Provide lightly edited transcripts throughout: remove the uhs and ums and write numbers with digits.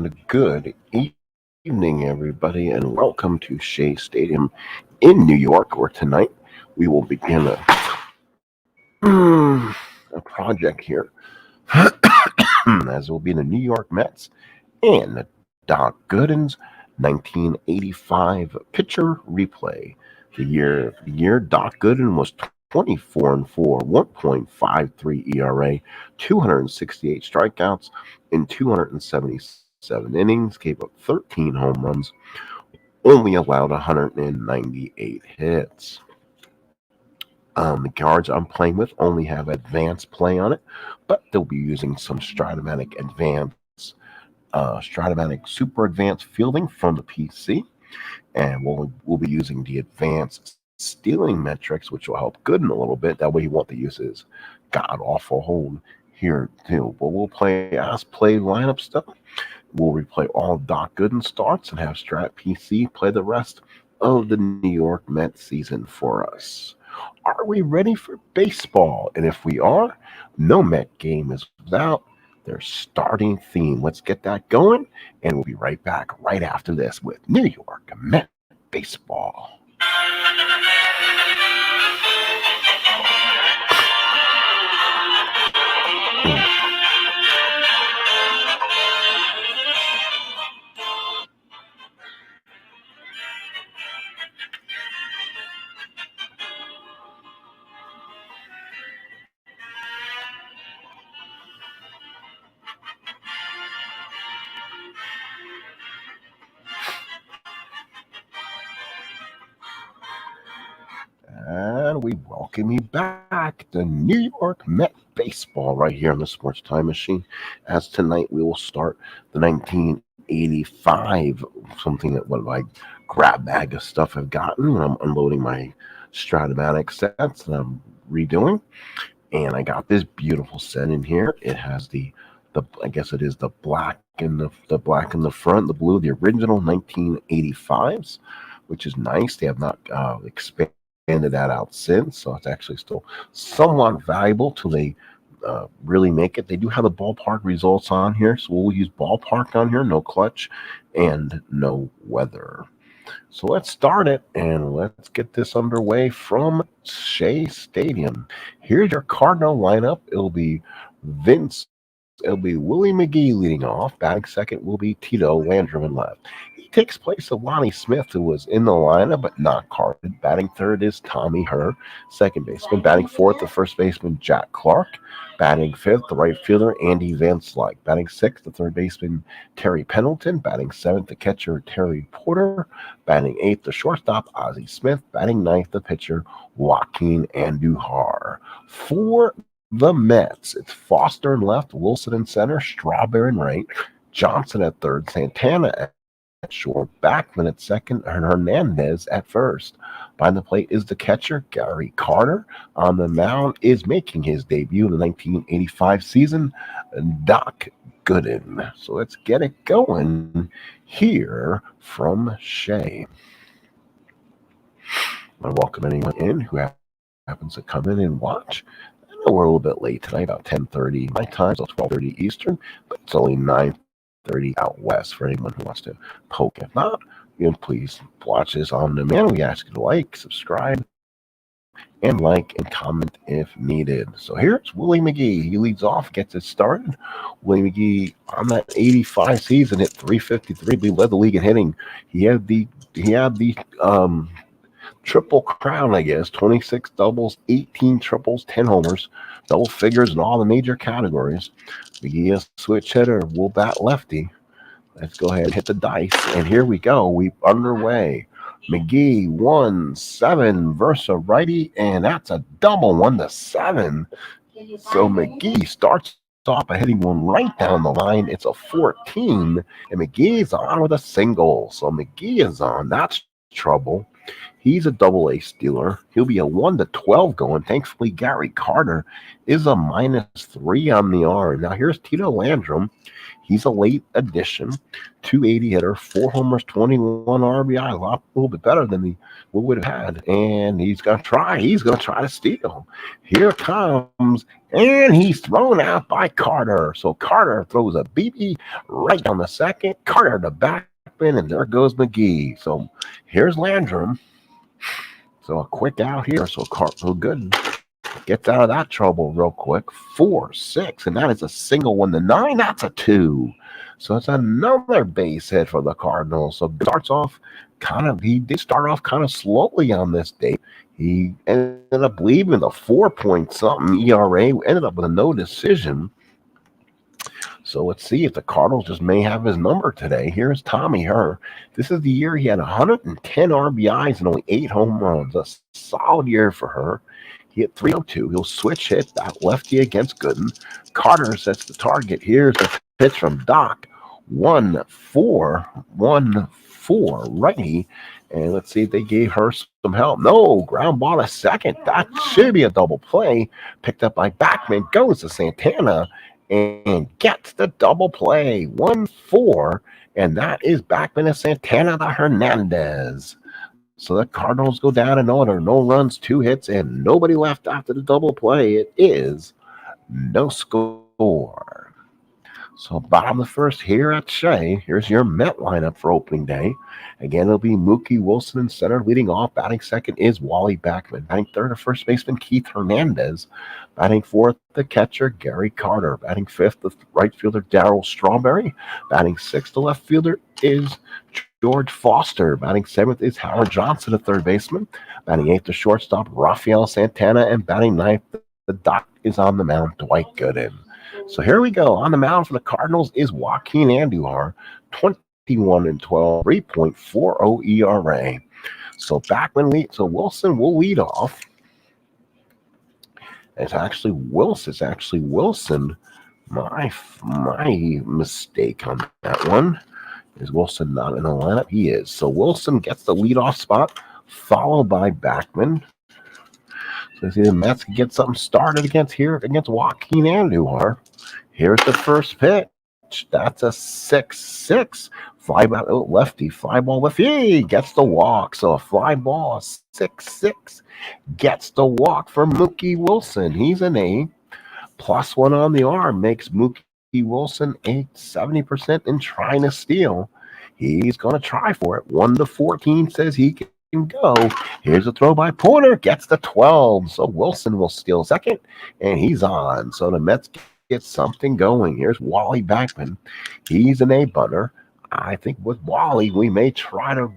And good evening, everybody, and welcome to Shea Stadium in New York, where tonight we will begin a project here, as it will be the New York Mets and Doc Gooden's 1985 pitcher replay. The year Doc Gooden was 24-4, 1.53 ERA, 268 strikeouts in 277 innings, gave up 13 home runs, only allowed 198 hits. The cards I'm playing with only have advanced play on it, but they'll be using some Stratomatic Super Advanced Fielding from the PC, and we'll be using the advanced stealing metrics, which will help Gooden a little bit. That way, he won't have to use his god awful hold here too. But we'll play lineup stuff. We'll replay all Doc Gooden starts and have Strat PC play the rest of the New York Mets season for us. Are we ready for baseball? And if we are, no Met game is without their starting theme. Let's get that going, and we'll be right back right after this with New York Met baseball. And we welcome you back to New York Met baseball right here on the Sports Time Machine. As tonight we will start the 1985, something that what my grab bag of stuff I've gotten when I'm unloading my Stratomatic sets that I'm redoing. And I got this beautiful set in here. It has the I guess it is the black in the black in the front, the blue, the original 1985s, which is nice. They have not expanded that out since, so it's actually still somewhat valuable till they really make it. They do have the ballpark results on here, so we'll use ballpark on here, no clutch and no weather. So let's start it and let's get this underway from Shea Stadium. Here's your Cardinal lineup. It'll be Willie McGee leading off. Batting second will be Tito Landrum left. He takes place of Lonnie Smith, who was in the lineup but not carded. Batting third is Tommy Herr, second baseman. Batting fourth, the first baseman Jack Clark. Batting fifth, the right fielder Andy Van Slyke. Batting sixth, the third baseman Terry Pendleton. Batting seventh, the catcher Terry Porter. Batting eighth, the shortstop Ozzie Smith. Batting ninth, the pitcher Joaquin Andujar. For the Mets, it's Foster in left, Wilson in center, Strawberry in right, Johnson at third, Santana at short, Backman at second, and Hernandez at first. Behind the plate is the catcher, Gary Carter. On the mound is making his debut in the 1985 season, Doc Gooden. So let's get it going here from Shea. I welcome anyone in who happens to come in and watch. I know we're a little bit late tonight, about 10:30 my time, so 12:30 Eastern, but it's only 9:30 out west for anyone who wants to poke. If not, please watch this on demand. We ask you to like, subscribe, and comment if needed. So here's Willie McGee. He leads off, gets it started. Willie McGee on that 85 season hit 353. He led the league in hitting. He had the triple crown, I guess. 26 doubles, 18 triples, 10 homers, double figures in all the major categories. McGee is a switch hitter, will bat lefty. Let's go ahead and hit the dice. And here we go. We underway. McGee 1-7 versus a righty, and that's a double 1-7. So McGee starts off by hitting one right down the line. It's a 14, and McGee's on with a single. So McGee is on. That's trouble. He's a double A stealer. He'll be a 1-12 going. Thankfully, Gary Carter is a -3 on the R. Now here's Tito Landrum. He's a late addition, 280 hitter, 4 homers, 21 RBI, a little bit better than we would have had. And he's gonna try. He's gonna try to steal. Here comes, and he's thrown out by Carter. So Carter throws a BB right down the second. Carter to backman, and there goes McGee. So here's Landrum. So a quick out here. So Gooden gets out of that trouble real quick. 4-6, and that is a single 1-9. That's a 2. So it's another base hit for the Cardinals. So he did start off kind of slowly on this day. He ended up leaving the 4-point-something ERA, ended up with a no decision. So let's see if the Cardinals just may have his number today. Here's Tommy Herr. This is the year he had 110 RBIs and only 8 home runs. A solid year for her. He hit 302. He'll switch hit that lefty against Gooden. Carter sets the target. Here's the pitch from Doc. 1-4, 1-4 righty. And let's see if they gave her some help. No, ground ball to second. That should be a double play. Picked up by Backman. Goes to Santana and gets the double play. 1-4. And that is Backman and Santana to Hernandez. So the Cardinals go down in order. No runs, 2 hits, and nobody left after the double play. It is no score. So bottom of the first here at Shea. Here's your Met lineup for opening day. Again, it'll be Mookie Wilson in center. Leading off, batting second is Wally Backman. Batting third, a first baseman, Keith Hernandez. Batting fourth, the catcher, Gary Carter. Batting fifth, the right fielder, Darryl Strawberry. Batting sixth, the left fielder is George Foster. Batting seventh is Howard Johnson, a third baseman. Batting eighth, the shortstop, Rafael Santana. And batting ninth, the doc is on the mound, Dwight Gooden. So here we go. On the mound for the Cardinals is Joaquin Andujar, 21-12, 3.40 ERA. So Wilson will lead off. It's actually Wilson. My mistake on that one. Is Wilson not in the lineup? He is. So Wilson gets the leadoff spot, followed by Backman. So see the Mets can get something started against Joaquin Andujar. Here's the first pitch. That's a 6-6. Fly ball, lefty. Fly ball lefty. Gets the walk. So a fly ball, a 6-6. Gets the walk for Mookie Wilson. He's an A. +1 on the arm makes Mookie Wilson 70% in trying to steal. He's going to try for it. 1-14 says he can go. Here's a throw by Porter. Gets the 12. So Wilson will steal second, and he's on. So the Mets get something going. Here's Wally Backman. He's an A-bunter. I think with Wally, we may try to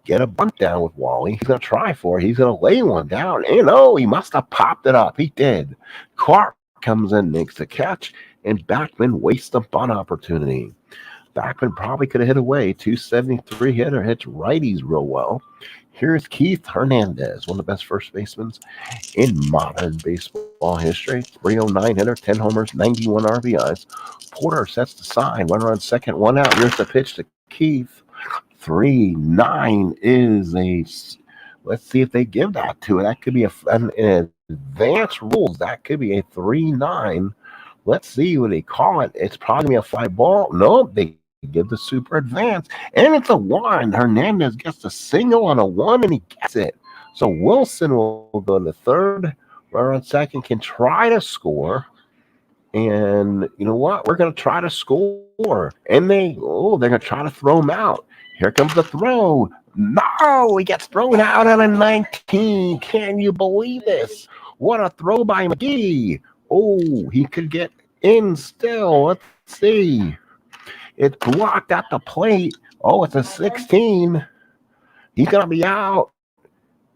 get a bunt down with Wally. He's going to try for it. He's going to lay one down. And he must have popped it up. He did. Clark comes in, makes the catch, and Backman wastes the bunt opportunity. Backman probably could have hit away. 273 hitter, hits righties real well. Here's Keith Hernandez, one of the best first basemen in modern baseball history. 309 hitter, 10 homers, 91 RBIs. Porter sets the sign. Runner on second, 1 out. Here's the pitch to Keith. 3-9 is a. Let's see if they give that to it. That could be an advanced rules. That could be a 3-9. Let's see what they call it. It's probably going to be a fly ball. Nope, they give the super advance. And it's a 1. Hernandez gets the single on a 1, and he gets it. So Wilson will go to third. Runner on second can try to score. And you know what? We're going to try to score. And they're going to try to throw him out. Here comes the throw. No, he gets thrown out at a 19. Can you believe this? What a throw by McGee. Oh, he could get in still. Let's see. It's blocked at the plate. Oh, it's a 16. He's going to be out.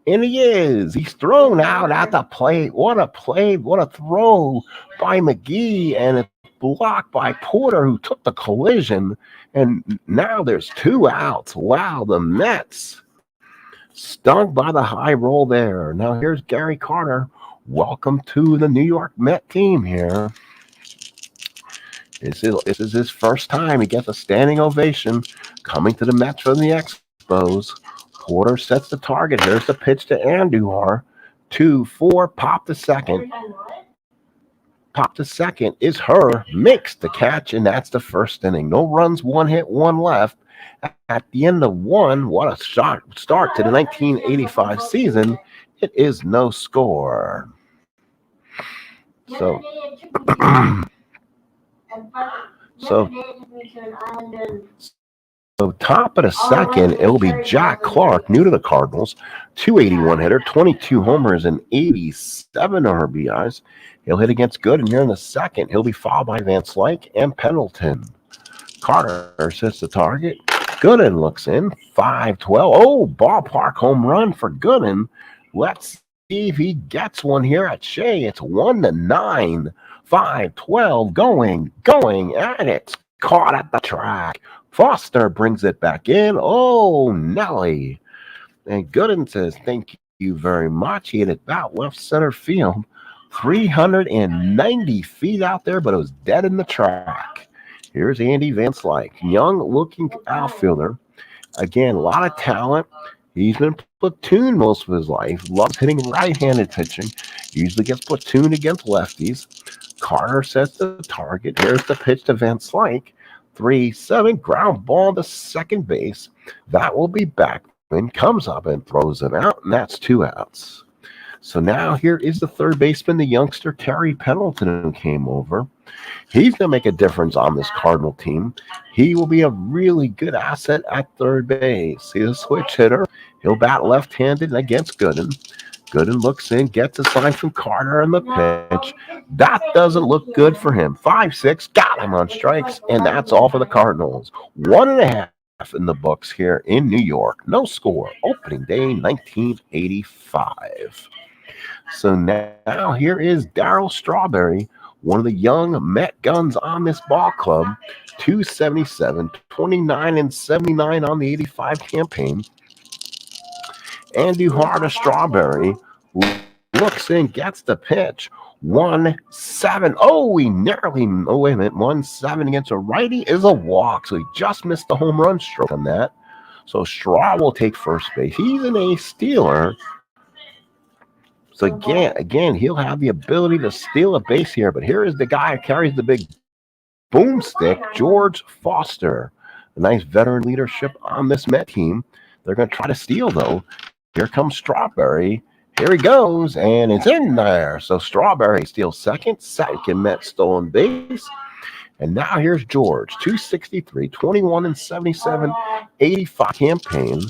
And he is. He's thrown out at the plate. What a play. What a throw by McGee. And it's blocked by Porter, who took the collision. And now there's 2 outs. Wow, the Mets stung by the high roll there. Now here's Gary Carter. Welcome to the New York Met team here. This is his first time. He gets a standing ovation coming to the Mets from the Expos. Porter sets the target. Here's the pitch to Andujar. 2-4, pop the second. Pop the second is her, makes the catch, and that's the first inning. No runs, one hit, one left. At the end of one, what a start to the 1985 season. It is no score. So, so, so top of the second, it'll be Jack Clark, new to the Cardinals, 281 hitter, 22 homers, and 87 RBIs. He'll hit against Gooden here in the second. He'll be followed by Van Slyke and Pendleton. Carter sets the target. Gooden looks in. 5-12. Oh, ballpark home run for Gooden. Let's see if he gets one here at Shea. It's 1-9. 5-12 going, and it's caught at the track. Foster brings it back in. Oh, Nelly. And Gooden says, thank you very much. He hit it about left center field. 390 feet out there, but it was dead in the track. Here's Andy Van Slyke, young-looking outfielder. Again, a lot of talent. He's been platooned most of his life. Loves hitting right-handed pitching. Usually gets platooned against lefties. Carter sets the target. Here's the pitch to Van Slyke. 3-7, ground ball to second base. That will be back. Then comes up and throws it out, and that's 2 outs. So now here is the third baseman, the youngster Terry Pendleton, who came over. He's going to make a difference on this Cardinal team. He will be a really good asset at third base. He's a switch hitter. He'll bat left-handed against Gooden. Gooden looks in, gets a sign from Carter on the pitch. That doesn't look good for him. 5-6, got him on strikes, and that's all for the Cardinals. 1.5 in the books here in New York. No score. Opening day, 1985. So now here is Darryl Strawberry, one of the young Met guns on this ball club. 277, 29 and 79 on the 85 campaign. Andujar to Strawberry looks in, gets the pitch. 1-7. Oh, he nearly. Oh, wait a minute. 1-7 against a righty is a walk. So he just missed the home run stroke on that. So Straw will take first base. He's an ace stealer. So again, he'll have the ability to steal a base here. But here is the guy who carries the big boomstick, George Foster. A nice veteran leadership on this Met team. They're going to try to steal, though. Here comes Strawberry. Here he goes, and it's in there. So Strawberry steals second Met stolen base. And now here's George, 263, 21 and 77, 85 campaign.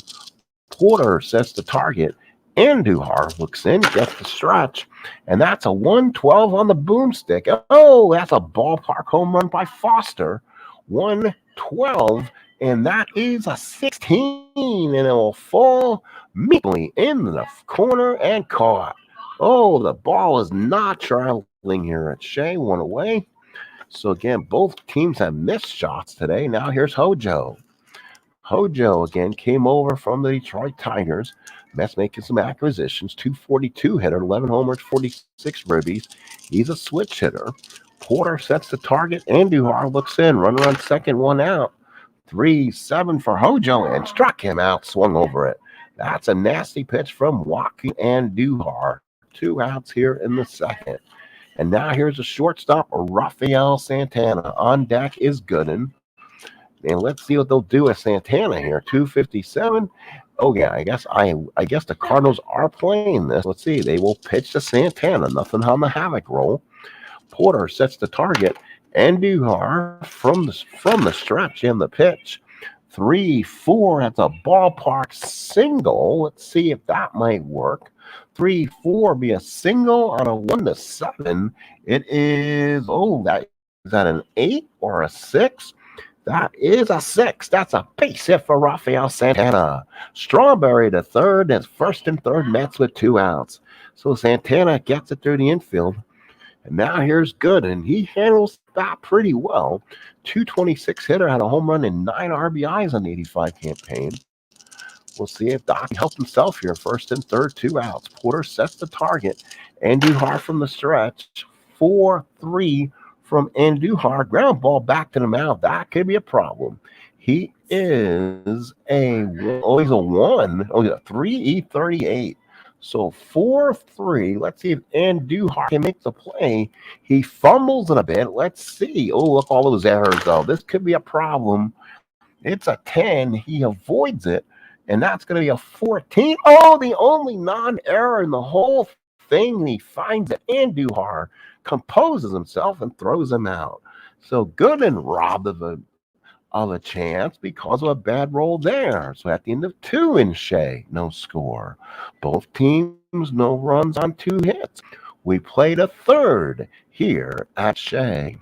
Porter sets the target. Andujar looks in, gets the stretch, and that's a 112 on the boomstick. Oh, that's a ballpark home run by Foster. 112, and that is a 16, and it will fall meekly in the corner and caught. Oh, the ball is not traveling here at Shea, one away. So again, both teams have missed shots today. Now here's Hojo. Hojo again came over from the Detroit Tigers. Mets making some acquisitions. 242 hitter, 11 homers, 46 ribbies. He's a switch hitter. Porter sets the target. Andujar looks in. Runner on second, 1 out. 3-7 for Hojo and struck him out, swung over it. That's a nasty pitch from Joaquin Andujar. 2 outs here in the second. And now here's a shortstop, Rafael Santana. On deck is Gooden. And let's see what they'll do with Santana here. 257. Oh yeah, I guess the Cardinals are playing this. Let's see. They will pitch to Santana. Nothing on the havoc roll. Porter sets the target. Andujar from the stretch in the pitch. 3-4. That's a ballpark single. Let's see if that might work. 3-4 be a single on a 1-7. It is. Oh, is that an 8 or a 6? That is a 6. That's a base hit for Rafael Santana. Strawberry to third. That's first and third Mets with 2 outs. So Santana gets it through the infield. And now here's Gooden. He handles that pretty well. 226 hitter, had a home run and 9 RBIs on the 85 campaign. We'll see if Doc can help himself here. First and third, 2 outs. Porter sets the target. Andujar from the stretch. 4-3 from Andujar. Ground ball back to the mound. That could be a problem. He is he's a one. Oh, yeah, 3E38. So 4-3. Let's see if Andujar can make the play. He fumbles in a bit. Let's see. Oh, look, all those errors, though. This could be a problem. It's a 10. He avoids it, and that's going to be a 14. Oh, the only non-error in the whole thing. He finds it. Andujar composes himself and throws him out. So Gooden robbed of a chance because of a bad roll there. So at the end of two in Shea, no score. Both teams, no runs on two hits. We played a third here at Shea.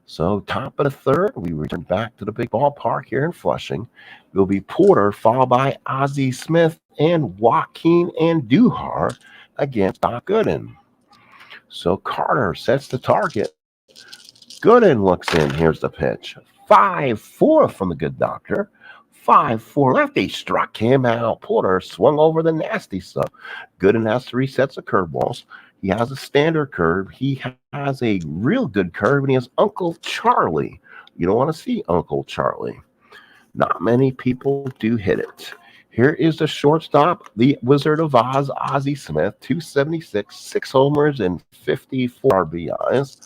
So top of the third, we return back to the big ballpark here in Flushing. It will be Porter, followed by Ozzie Smith and Joaquin Andujar against Doc Gooden. So Carter sets the target. Gooden looks in. Here's the pitch. 5-4 from the good doctor. 5-4 lefty. Struck him out. Porter swung over the nasty stuff. Gooden has to reset the curveballs. He has a standard curve. He has a real good curve, and he has Uncle Charlie. You don't want to see Uncle Charlie. Not many people do hit it. Here is the shortstop, the Wizard of Oz, Ozzie Smith, 276, 6 homers, and 54 RBIs.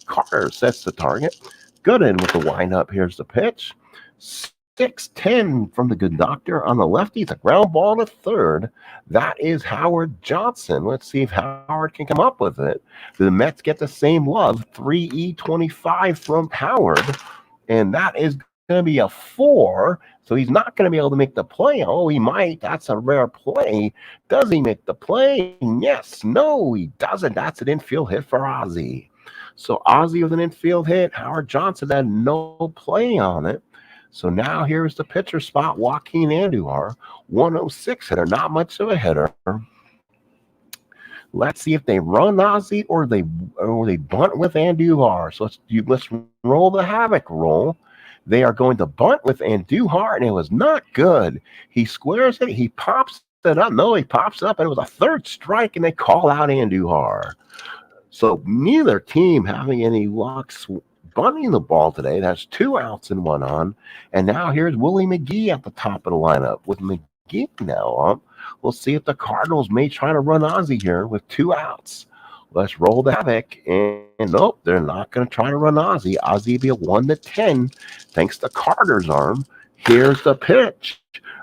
Carter sets the target. Gooden with the windup. Here's the pitch. 6-10 from the good doctor on the lefty. It's a ground ball to third. That is Howard Johnson. Let's see if Howard can come up with it. The Mets get the same love. 3E25 from Howard. And that is going to be a 4. So he's not going to be able to make the play. Oh, he might. That's a rare play. Does he make the play? Yes. No, he doesn't. That's an infield hit for Ozzie. So Ozzie with an infield hit. Howard Johnson had no play on it. So now here's the pitcher spot. Joaquin Andujar, 106 hitter. Not much of a hitter. Let's see if they run Ozzie or they bunt with Andujar. So let's roll the havoc roll. They are going to bunt with Andujar, and it was not good. He squares it. He pops it up. No, he pops up, and it was a third strike, and they call out Andujar. So neither team having any luck bunting the ball today. That's 2 outs and 1 on. And now here's Willie McGee at the top of the lineup. With McGee now up, we'll see if the Cardinals may try to run Ozzie here with 2 outs. Let's roll the havoc. And nope, they're not going to try to run Ozzie. Ozzie will be a 1-10 thanks to Carter's arm. Here's the pitch.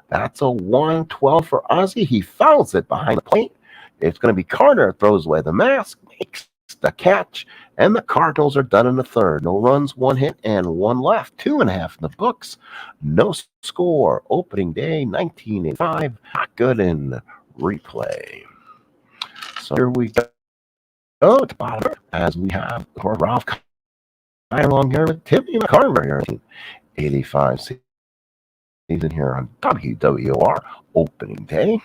That's a 1-12 for Ozzie. He fouls it behind the plate. It's going to be Carter. Throws away the mask. Makes the catch, and the Cardinals are done in the third. No runs, 1 hit, and 1 left. 2.5 in the books. No score. Opening day, 1985. Not good in replay. So here we go at the bottom as we have Ralph along here with Timmy McCarver here. 85 season here on WWR opening day.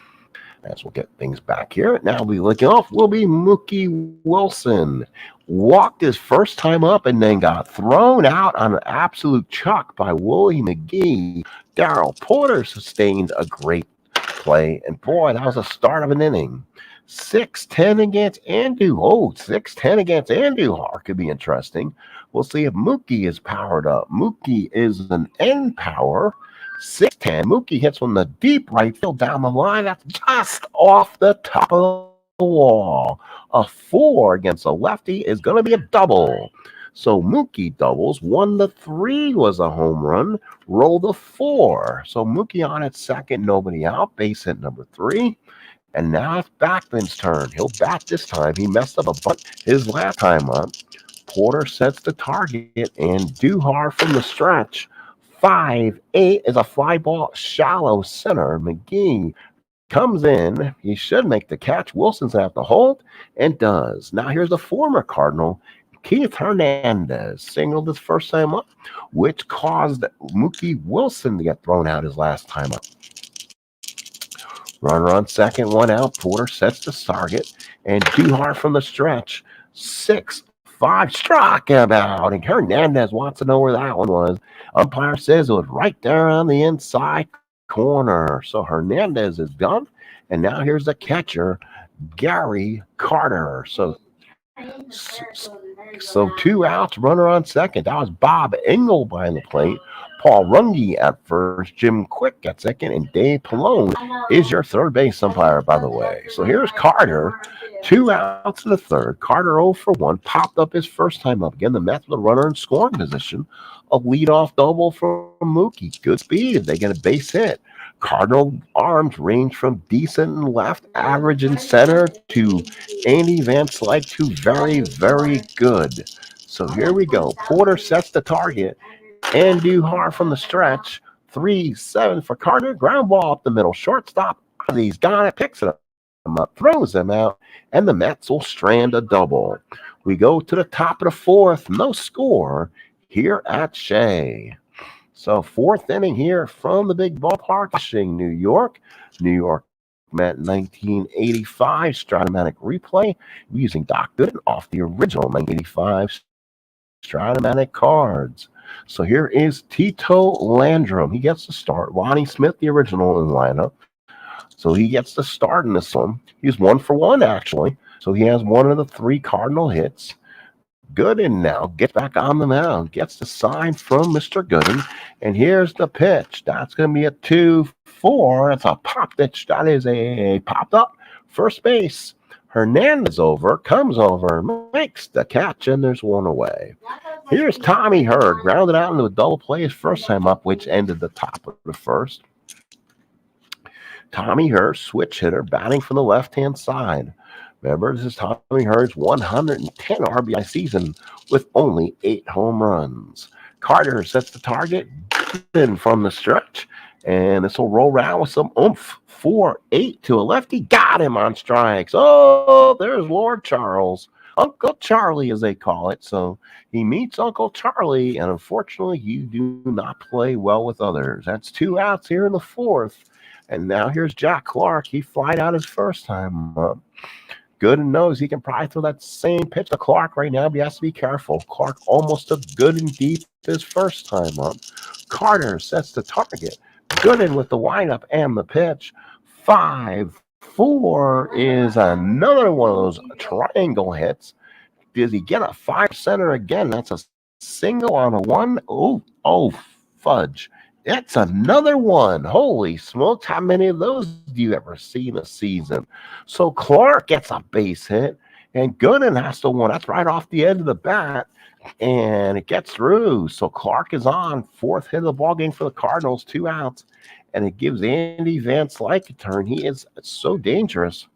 As we'll get things back here. Now we looking off will be Mookie Wilson. Walked his first time up and then got thrown out on an absolute chuck by Willie McGee. Darrell Porter sustained a great play. And boy, that was the start of an inning. 6-10 against Andujar. Oh, 6-10 against Andujar could be interesting. We'll see if Mookie is powered up. Mookie is an end power. 6-10. Mookie hits from the deep right field down the line. That's just off the top of the wall. A 4 against a lefty is going to be a double. So Mookie doubles. 1-3 was a home run. Roll the 4. So Mookie on at second, nobody out. Base hit number 3. And now it's Backman's turn. He'll bat this time. He messed up a bunt his last time up. Porter sets the target, and Andujar from the stretch. 5-8 is a fly ball, shallow center. McGee comes in. He should make the catch. Wilson's going to have to hold, and does. Now here's the former Cardinal, Keith Hernandez, singled his first time up, which caused Mookie Wilson to get thrown out his last time up. Runner on second, 1 out. Porter sets the target, and Andujar from the stretch. 6-5 struck him out, and Hernandez wants to know where that one was. Umpire says it was right there on the inside corner. So Hernandez is done, and now here's the catcher, Gary Carter. So So 2 outs, runner on second. That was Bob Engel behind the plate. Paul Runge at first, Jim Quick at second, and Dave Pallone is your third base umpire, by the way. So here's Carter. 2 outs in the third. Carter 0 for 1. Popped up his first time up. Again, the Mets with a runner in scoring position. A leadoff double from Mookie. Good speed. They get a base hit. Cardinal arms range from decent in left, average in center, to Andy Van Slyke to very, very good. So here we go. Porter sets the target. Andujar from the stretch. 3-7 for Carter. Ground ball up the middle. Shortstop. He's got it. Picks it up. Throws them out. And the Mets will strand a double. We go to the top of the fourth. No score here at Shea. So fourth inning here from the big ballpark, New York. New York Met 1985 Stratomatic replay using Doc Gooden off the original 1985 Stratomatic cards. So here is Tito Landrum. He gets the start. Lonnie Smith, the original in the lineup. So he gets the start in this one. He's 1 for 1, actually. So he has one of the 3 Cardinal hits. Gooden now gets back on the mound, gets the sign from Mr. Gooden, and here's the pitch. That's going to be a 2-4. It's a pop pitch. That is a popped up first base. Hernandez comes over, makes the catch, and there's one away. Here's Tommy Hurd, grounded out into a double play his first time up, which ended the top of the first. Tommy Hurd, switch hitter, batting from the left-hand side. Remember, this is Tommy Hurd's 110 RBI season with only 8 home runs. Carter sets the target in from the stretch, and this will roll around with some oomph. 4-8 to a lefty. Got him on strikes. Oh, there's Lord Charles. Uncle Charlie, as they call it. So he meets Uncle Charlie, and unfortunately, you do not play well with others. That's 2 outs here in the fourth. And now here's Jack Clark. He flied out his first time up. Gooden knows he can probably throw that same pitch to Clark right now, but he has to be careful. Clark almost took Gooden deep his first time up. Carter sets the target. Gooden with the windup and the pitch. 5-4 is another one of those triangle hits. Does he get a 5-center again? That's a single on a 1. Oh, fudge. That's another one. Holy smokes. How many of those do you ever see in a season? So Clark gets a base hit, and Gooden has to win. That's right off the end of the bat, and it gets through. So Clark is on. 4th hit of the ball game for the Cardinals, 2 outs, and it gives Andy Van Slyke a turn. He is so dangerous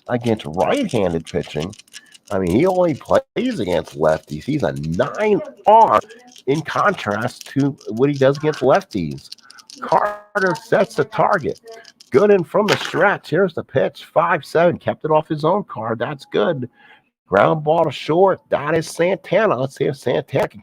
against right-handed pitching. I mean, he only plays against lefties. He's a 9R in contrast to what he does against lefties. Carter sets the target. Gooden from the stretch. Here's the pitch. 5-7. Kept it off his own card. That's good. Ground ball to short. That is Santana. Let's see if Santana can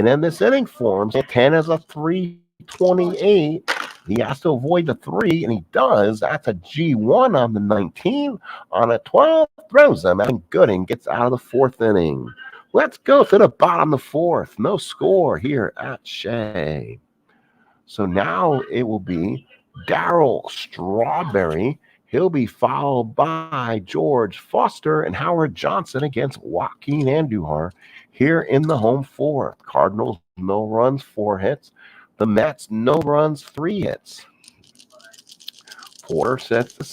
end this inning for him. Santana's a 328. He has to avoid the 3, and he does. That's a G1 on the 19. On a 12, throws him, and Gooden gets out of the 4th inning. Let's go to the bottom of the 4th. No score here at Shea. So now it will be Darryl Strawberry. He'll be followed by George Foster and Howard Johnson against Joaquin Andujar here in the home 4th. Cardinals, no runs, 4 hits. The Mets, no runs, 3 hits. Porter sets the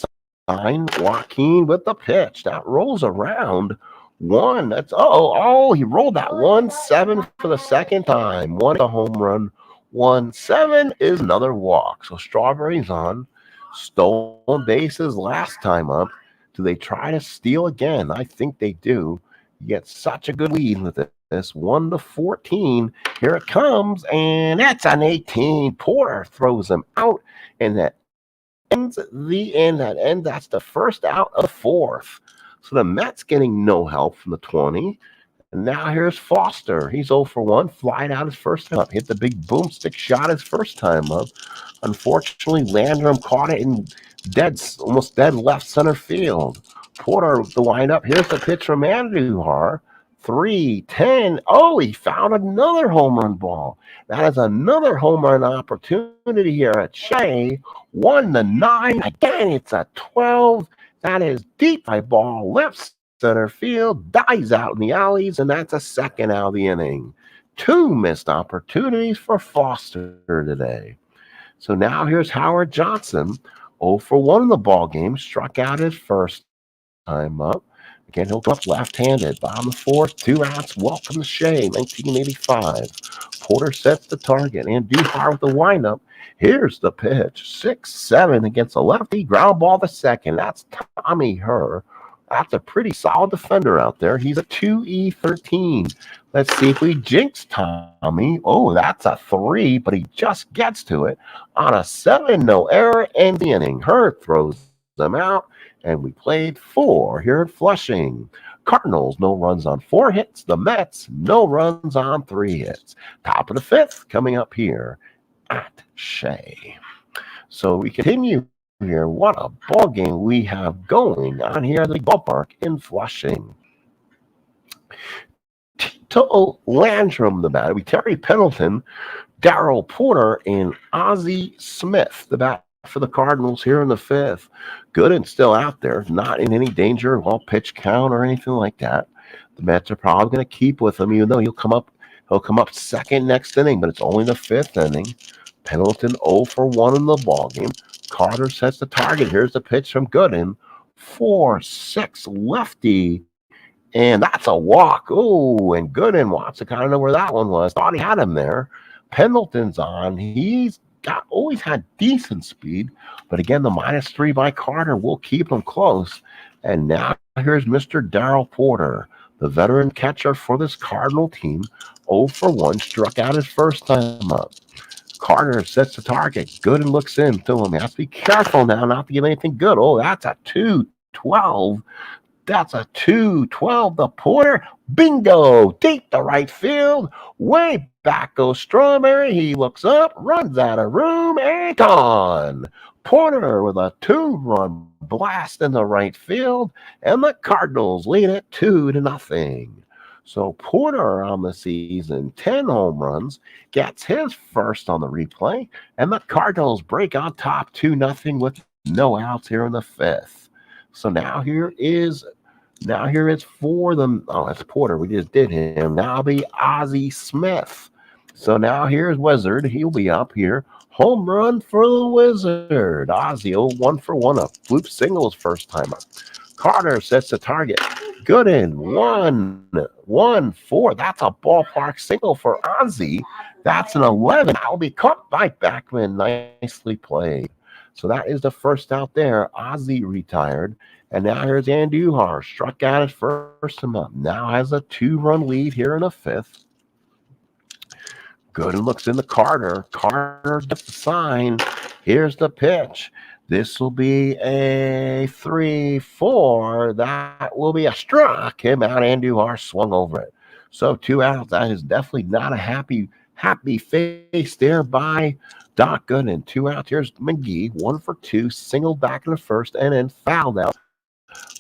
sign. Joaquin with the pitch. That rolls around. 1. That's he rolled that 1-7 for the second time. 1 a home run. 1-7 is another walk. So Strawberry's on. Stolen bases last time up. Do they try to steal again? I think they do. You get such a good lead with it. This 1-14. Here it comes, and that's an 18. Porter throws him out, and that ends the end. That's the first out of the 4th. So the Mets getting no help from the 20. And now here's Foster. He's 0 for 1, flied out his first time up. Hit the big boomstick shot his first time up. Unfortunately, Landrum caught it in almost dead left center field. Porter the windup. Here's the pitch from Andujar. 3-10. Oh, he found another home run ball. That is another home run opportunity here at Shea. 1-9. Again, it's a 12. That is deep. By ball left center field, dies out in the alleys, and that's a second out of the inning. 2 missed opportunities for Foster today. So now here's Howard Johnson, 0 for 1 in the ball game, struck out his first time up. Again, he'll go up left-handed. Bottom of the fourth, 2 outs. Welcome to Shea, 1985. Porter sets the target. Andujar with the windup. Here's the pitch. 6-7 against a lefty. Ground ball to second. That's Tommy Herr. That's a pretty solid defender out there. He's a 2E13. Let's see if we jinx Tommy. Oh, that's a 3, but he just gets to it on a 7, no error, and the inning. Herr throws them out, and we played 4 here at Flushing. Cardinals, no runs on 4 hits. The Mets, no runs on 3 hits. Top of the 5th coming up here at Shea. So we continue here. What a ball game we have going on here at the ballpark in Flushing. Tito Landrum, the batter. Terry Pendleton, Darrell Porter, and Ozzie Smith, the bat for the Cardinals here in the 5th. Gooden still out there, not in any danger of all pitch count or anything like that. The Mets are probably going to keep with him, even though he'll come up second next inning, but it's only the 5th inning. Pendleton 0 for 1 in the ball game. Carter sets the target. Here's the pitch from Gooden. 4-6 lefty. And that's a walk. Oh, and Gooden wants to kind of know where that one was. Thought he had him there. Pendleton's on. He's always had decent speed. But again, the -3 by Carter will keep him close. And now here's Mr. Darrell Porter, the veteran catcher for this Cardinal team. 0 for 1. Struck out his first time up. Carter sets the target. Gooden looks into him. He has to be careful now not to give anything good. Oh, that's a 2-12. That's a 2-12. The Porter. Bingo. Deep to right field. Way back goes Strawberry. He looks up, runs out of room, and gone. Porter with a 2-run blast in the right field. And the Cardinals lead it 2-0. So Porter on the season, 10 home runs, gets his first on the replay, and the Cardinals break on top 2-0 with no outs here in the 5th. So now here is for them. Oh, that's Porter. We just did him. Now it'll be Ozzie Smith. So now here's Wizard. He'll be up here. Home run for the Wizard. Ozzie 1 for 1. A floop single his first time up. Carter sets the target. Gooden, 1-1-4. That's a ballpark single for Ozzie. That's an 11. That'll be caught by Backman. Nicely played. So that is the first out there. Ozzie retired. And now here's Andujar. Struck out his first time up. Now has a 2-run lead here in the 5th. Gooden looks into Carter. Carter gets the sign. Here's the pitch. This will be a 3-4. That will be a strike. Came out. Andujar swung over it. So 2 outs. That is definitely not a happy face there by Doc Gooden. 2 outs. Here's McGee. 1 for 2. Single back in the first and then fouled out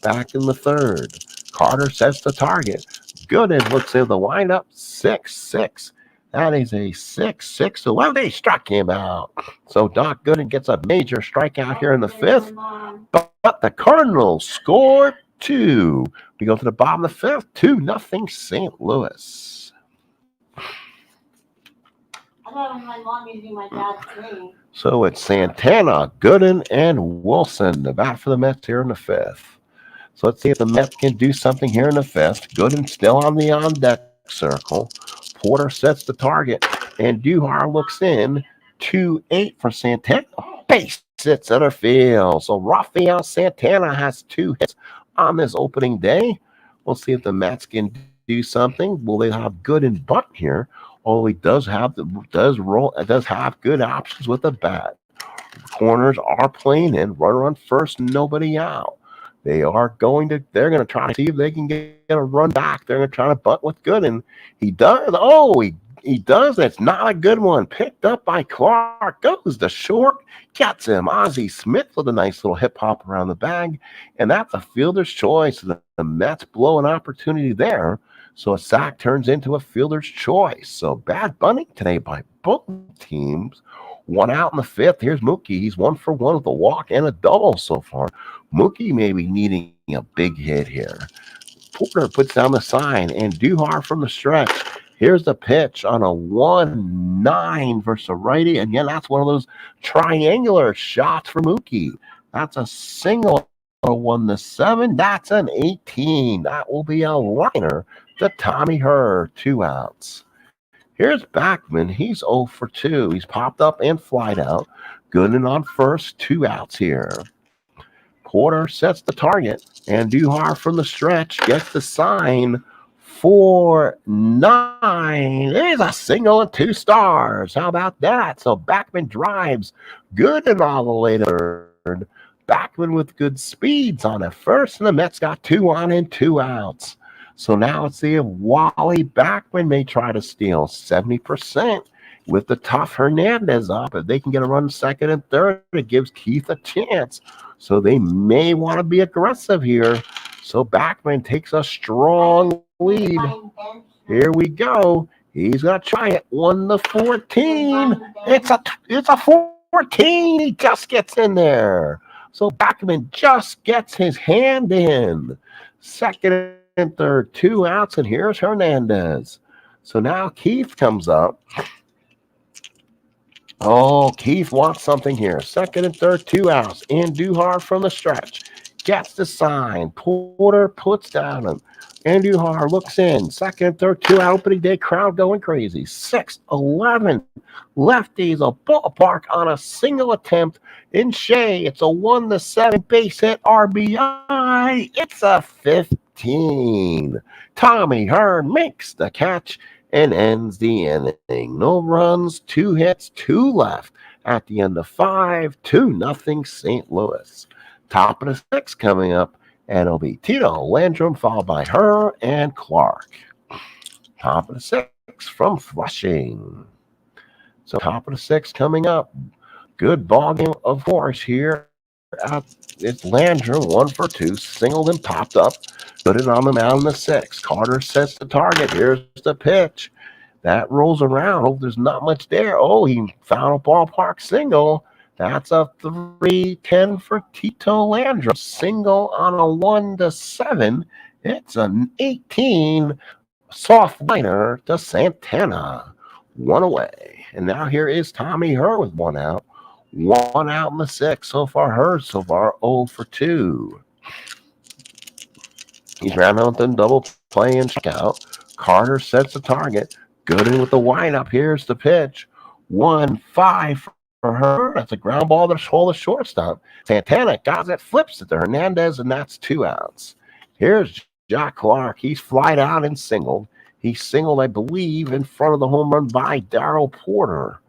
back in the 3rd. Carter sets the target. Gooden looks in the windup. 6-6. That is a 6-6. Well, they struck him out. So Doc Gooden gets a major strikeout here in the 5th. But the Cardinals scored 2. We go to the bottom of the 5th. 2-0 St. Louis. So it's Santana, Gooden, and Wilson, the bat for the Mets here in the 5th. So let's see if the Mets can do something here in the 5th. Gooden still on the on-deck circle. Porter sets the target, and Duhar looks in. 2-8 for Santana. Base hit center field. So Rafael Santana has 2 hits on this opening day. We'll see if the Mets can do something. Will they have Gooden bunt here? Although he does have good options with the bat. Corners are playing in. Runner on first, nobody out. They're going to try to see if they can get a run back. They're going to try to bunt with Gooden. He does. Oh, he does. That's not a good one. Picked up by Clark. Goes to short. Gets him. Ozzie Smith with a nice little hip hop around the bag. And that's a fielder's choice. The Mets blow an opportunity there. So a sack turns into a fielder's choice. So bad bunting today by both teams. 1 out in the 5th. Here's Mookie. He's 1 for 1 with a walk and a double so far. Mookie may be needing a big hit here. Porter puts down the sign, and Andujar from the stretch. Here's the pitch on a 1-9 versus a righty. And yeah, that's one of those triangular shots for Mookie. That's a single 1-7. That's an 18. That will be a liner to Tommy Herr. 2 outs. Here's Backman. He's 0 for 2. He's popped up and flied out. Gooden on first. 2 outs here. Porter sets the target, and Andujar from the stretch gets the sign. 4-9. There's a single and 2 stars. How about that? So Backman drives. Gooden all the way to third. Backman with good speeds on at first, and the Mets got 2 on and 2 outs. So now let's see if Wally Backman may try to steal 70% with the tough Hernandez up. If they can get a run second and third, it gives Keith a chance. So they may want to be aggressive here. So Backman takes a strong lead. Here we go. He's going to try it. 1-14. It's a 14. He just gets in there. So Backman just gets his hand in. Second and third, 2 outs, and here's Hernandez. So now Keith comes up. Oh, Keith wants something here. Second and third, 2 outs. Andujar from the stretch gets the sign. Porter puts down him. Andujar looks in. Second and third, 2 out. Opening day crowd going crazy. 6-11. Lefties a ballpark on a single attempt. In Shea, it's a 1-7 base hit RBI. It's a 15. Tommy Herr makes the catch and ends the inning. No runs, 2 hits, 2 left. At the end of 5, 2-0 St. Louis. Top of the 6 coming up, and it'll be Tito Landrum, followed by Herr and Clark. Top of the 6 from Flushing. So top of the 6 coming up. Good ball game, of course, here. It's Landrum, 1 for 2, singled and popped up. Put it on the mound in the 6. Carter sets the target. Here's the pitch. That rolls around. Oh, there's not much there. Oh, he found a ballpark single. That's a 3-10 for Tito Landrum. Single on a 1-7. It's an 18 soft liner to Santana. 1 away. And now here is Tommy Herr with 1 out. 1 out in the 6. So far, Herr so far 0 for 2. He's rounding out the double play and strikeout. Carter sets the target. Gooden with the windup. Here's the pitch. 1-5 for Herr. That's a ground ball to the shortstop. Santana got it, flips it to Hernandez, and that's 2 outs. Here's Jack Clark. He's flied out and singled. He singled, I believe, in front of the home run by Darrell Porter.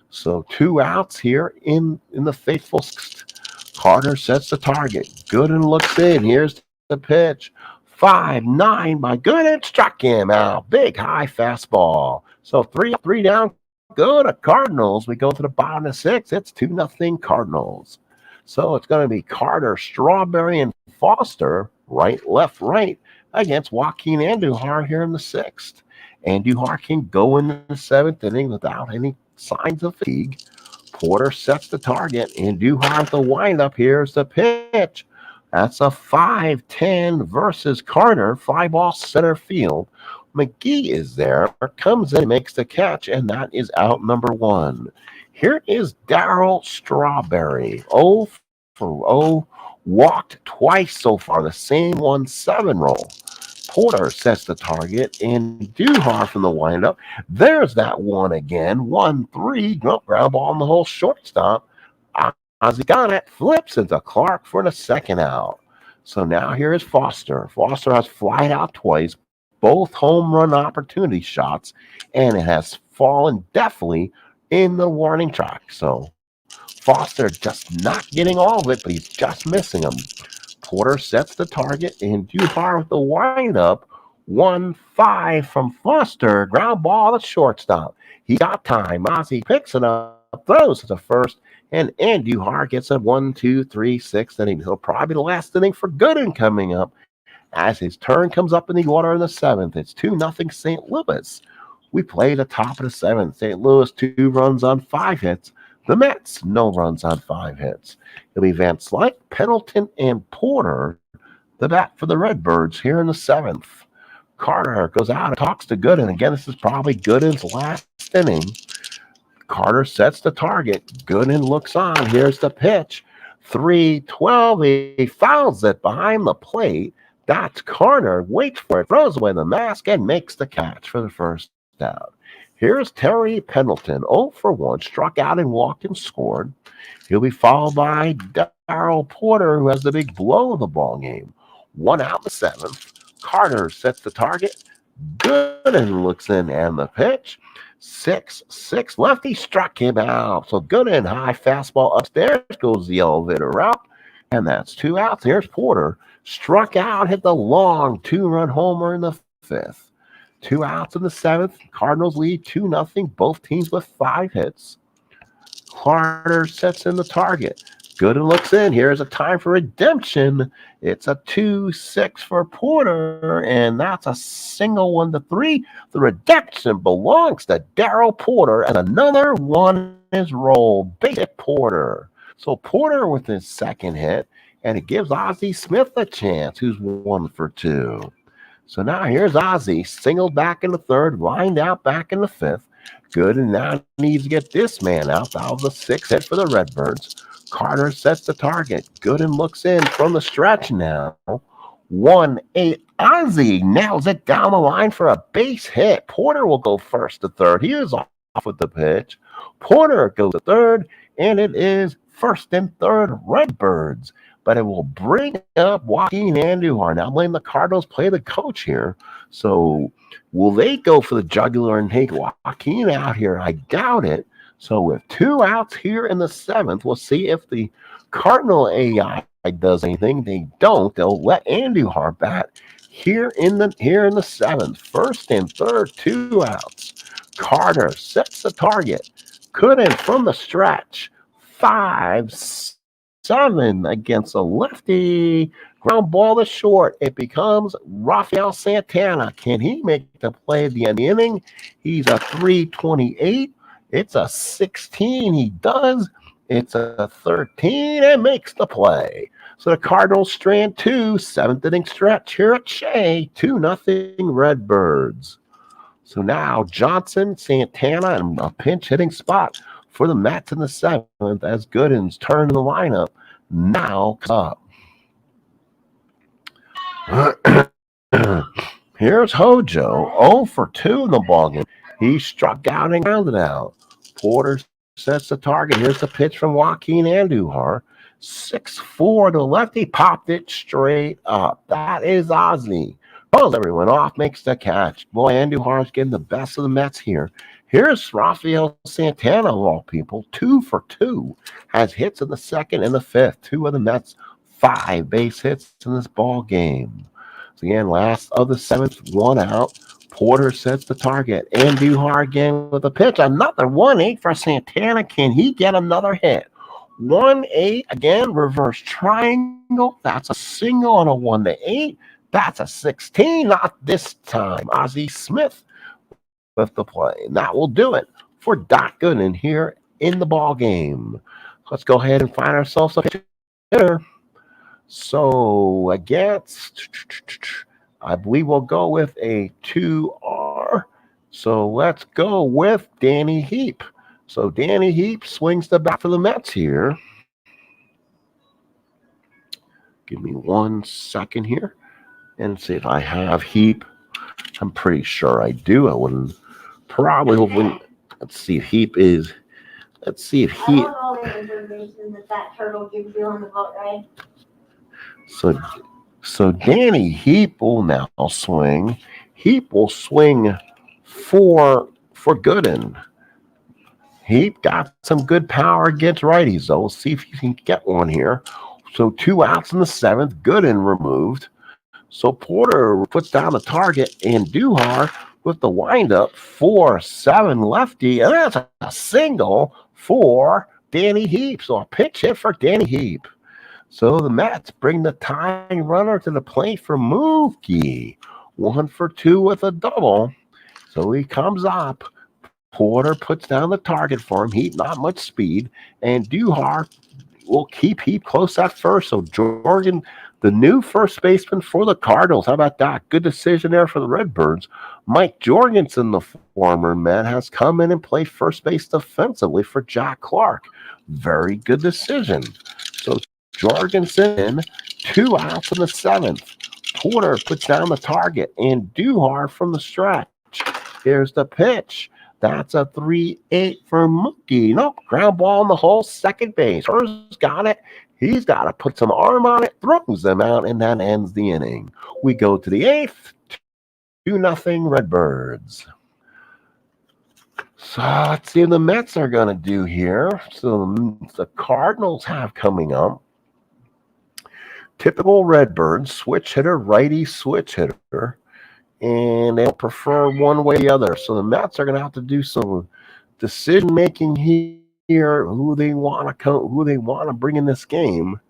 So 2 outs here in the faithful 6th. Carter sets the target. Gooden looks in. Here's the pitch. 5-9 by Gooden. Struck him out. Big high fastball. So 3 down. Go to Cardinals. We go to the bottom of 6. It's 2-0 Cardinals. So it's going to be Carter, Strawberry, and Foster. Right, left, right. Against Joaquin Andujar here in the 6th. Andujar can go in the 7th inning without any signs of fatigue. Porter sets the target. Andujar with the windup. Here's the pitch. That's a 5-10 versus Carter. Fly ball center field. McGee is there, comes in, makes the catch, and that is out number 1. Here is Darryl Strawberry. 0 for 0. Walked twice so far. The same 1-7 roll. Porter sets the target, and Andujar from the windup. There's that one again. 1-3. Ground ball on the whole shortstop. Ozzie got it. Flips into Clark for the 2nd out. So now here is Foster. Foster has flied out twice. Both home run opportunity shots, and it has fallen definitely in the warning track. So Foster just not getting all of it, but he's just missing them. Porter sets the target, and Andujar with the windup. 1-5 from Foster. Ground ball to shortstop. He got time. Ozzie picks it up, throws to the first, and Andujar gets a 1, 2, 3, 6 inning. He'll probably be the last inning for Gooden coming up. As his turn comes up in the order in the 7th, it's 2-0 St. Louis. We play the top of the 7th. St. Louis, 2 runs on 5 hits. The Mets, no runs on 5 hits. It'll be Van Slyke, Pendleton, and Porter The bat for the Redbirds here in the 7th. Carter goes out and talks to Gooden. Again, this is probably Gooden's last inning. Carter sets the target. Gooden looks on. Here's the pitch. 3-12. He fouls it behind the plate. That's Carter. Waits for it. Throws away the mask and makes the catch for the first out. Here's Terry Pendleton. 0 for 1. Struck out and walked and scored. He'll be followed by Darryl Porter, who has the big blow of the ball game. 1 out in the 7th. Carter sets the target. Gooden looks in and the pitch. 6-6. Lefty struck him out. So Gooden, high fastball upstairs, goes the elevator route. And that's 2 outs. Here's Porter. Struck out, hit the long 2-run homer in the 5th. 2 outs in the 7th. Cardinals lead 2-0. Both teams with 5 hits. Carter sets in the target. Gooden looks in. Here's a time for redemption. It's a 2-6 for Porter, and that's a single 1-3. The redemption belongs to Darryl Porter, and another one is rolled. Base hit Porter. So Porter with his second hit, and it gives Ozzie Smith a chance, who's 1 for 2. So now here's Ozzie, singled back in the 3rd, lined out back in the 5th. Gooden now needs to get this man out. That was a 6 hit for the Redbirds. Carter sets the target. Gooden looks in from the stretch now. 1-8. Ozzie nails it down the line for a base hit. Porter will go first to 3rd. He is off with the pitch. Porter goes to 3rd, and it is 1st and 3rd Redbirds. But it will bring up Joaquin Andujar. Now, I'm letting the Cardinals play the coach here. So, will they go for the jugular and take Joaquin out here? I doubt it. So, with 2 outs here in the 7th, we'll see if the Cardinal AI does anything. They don't. They'll let Andujar bat here in the 7th. 1st and 3rd, 2 outs. Carter sets the target. Gooden from the stretch. 5-7 against a lefty. Ground ball to short. It becomes Rafael Santana. Can he make the play at the end of the inning? He's a 328. It's a 16. He does. It's a 13 and makes the play. So the Cardinals strand 2, 7th inning stretch here at Shea. 2-0 Redbirds. So now Johnson, Santana, and a pinch hitting spot for the Mets in the 7th as Gooden's turn in the lineup now comes up. Here's Hojo, 0 for 2 in the ballgame. He struck out and grounded out. Porter sets the target. Here's the pitch from Joaquin Andujar. 6-4 to lefty, popped it straight up. That is Ozzie. Pulls everyone off, makes the catch. Boy, Andujar's getting the best of the Mets here. Here's Rafael Santana, of all people, 2 for 2. Has hits in the 2nd and the 5th. 2 of the Mets' 5 base hits in this ball game. So again, last of the 7th, 1 out. Porter sets the target. Andujar again with a pitch. Another 1-8 for Santana. Can he get another hit? 1-8 again, reverse triangle. That's a single on a 1-8. That's a 16. Not this time. Ozzie Smith with the play. And that will do it for Doc Gooden here in the ball game. Let's go ahead and find ourselves a hitter. So against, I believe we'll go with a 2R. So let's go with Danny Heap. So Danny Heap swings the bat for the Mets here. Give me 1 second here and see if I have Heap. I'm pretty sure I do. I wouldn't probably. Let's see if Heap is. Let's see if Heap. I want all the information that turtle gives you on the boat, right? So Danny Heap will now swing. Heap will swing for Gooden. Heap got some good power against righties, though. We'll see if he can get one here. So 2 outs in the 7th. Gooden removed. So Porter puts down the target, and Andujar with the windup 4-7 lefty, and that's a single for Danny Heap. So a pitch hit for Danny Heap. So the Mets bring the tying runner to the plate for Mookie. 1 for 2 with a double. So he comes up. Porter puts down the target for him. Heap not much speed, and Andujar will keep Heap close at first. So Jordan The new first baseman for the Cardinals. How about that? Good decision there for the Redbirds. Mike Jorgensen, the former Met, has come in and played first base defensively for Jack Clark. Very good decision. So Jorgensen in, 2 outs in the seventh. Porter puts down the target, and Duhar from the stretch. Here's the pitch. That's a 3-8 for Mookie. Nope, ground ball in the hole, second base. Hers got it. He's got to put some arm on it, throws them out, and that ends the inning. We go to the eighth, 2-0 Redbirds. So let's see what the Mets are going to do here. So the Cardinals have coming up. Typical Redbirds, switch hitter, righty switch hitter. And they'll prefer one way or the other. So the Mets are going to have to do some decision making here, who they want to bring in this game.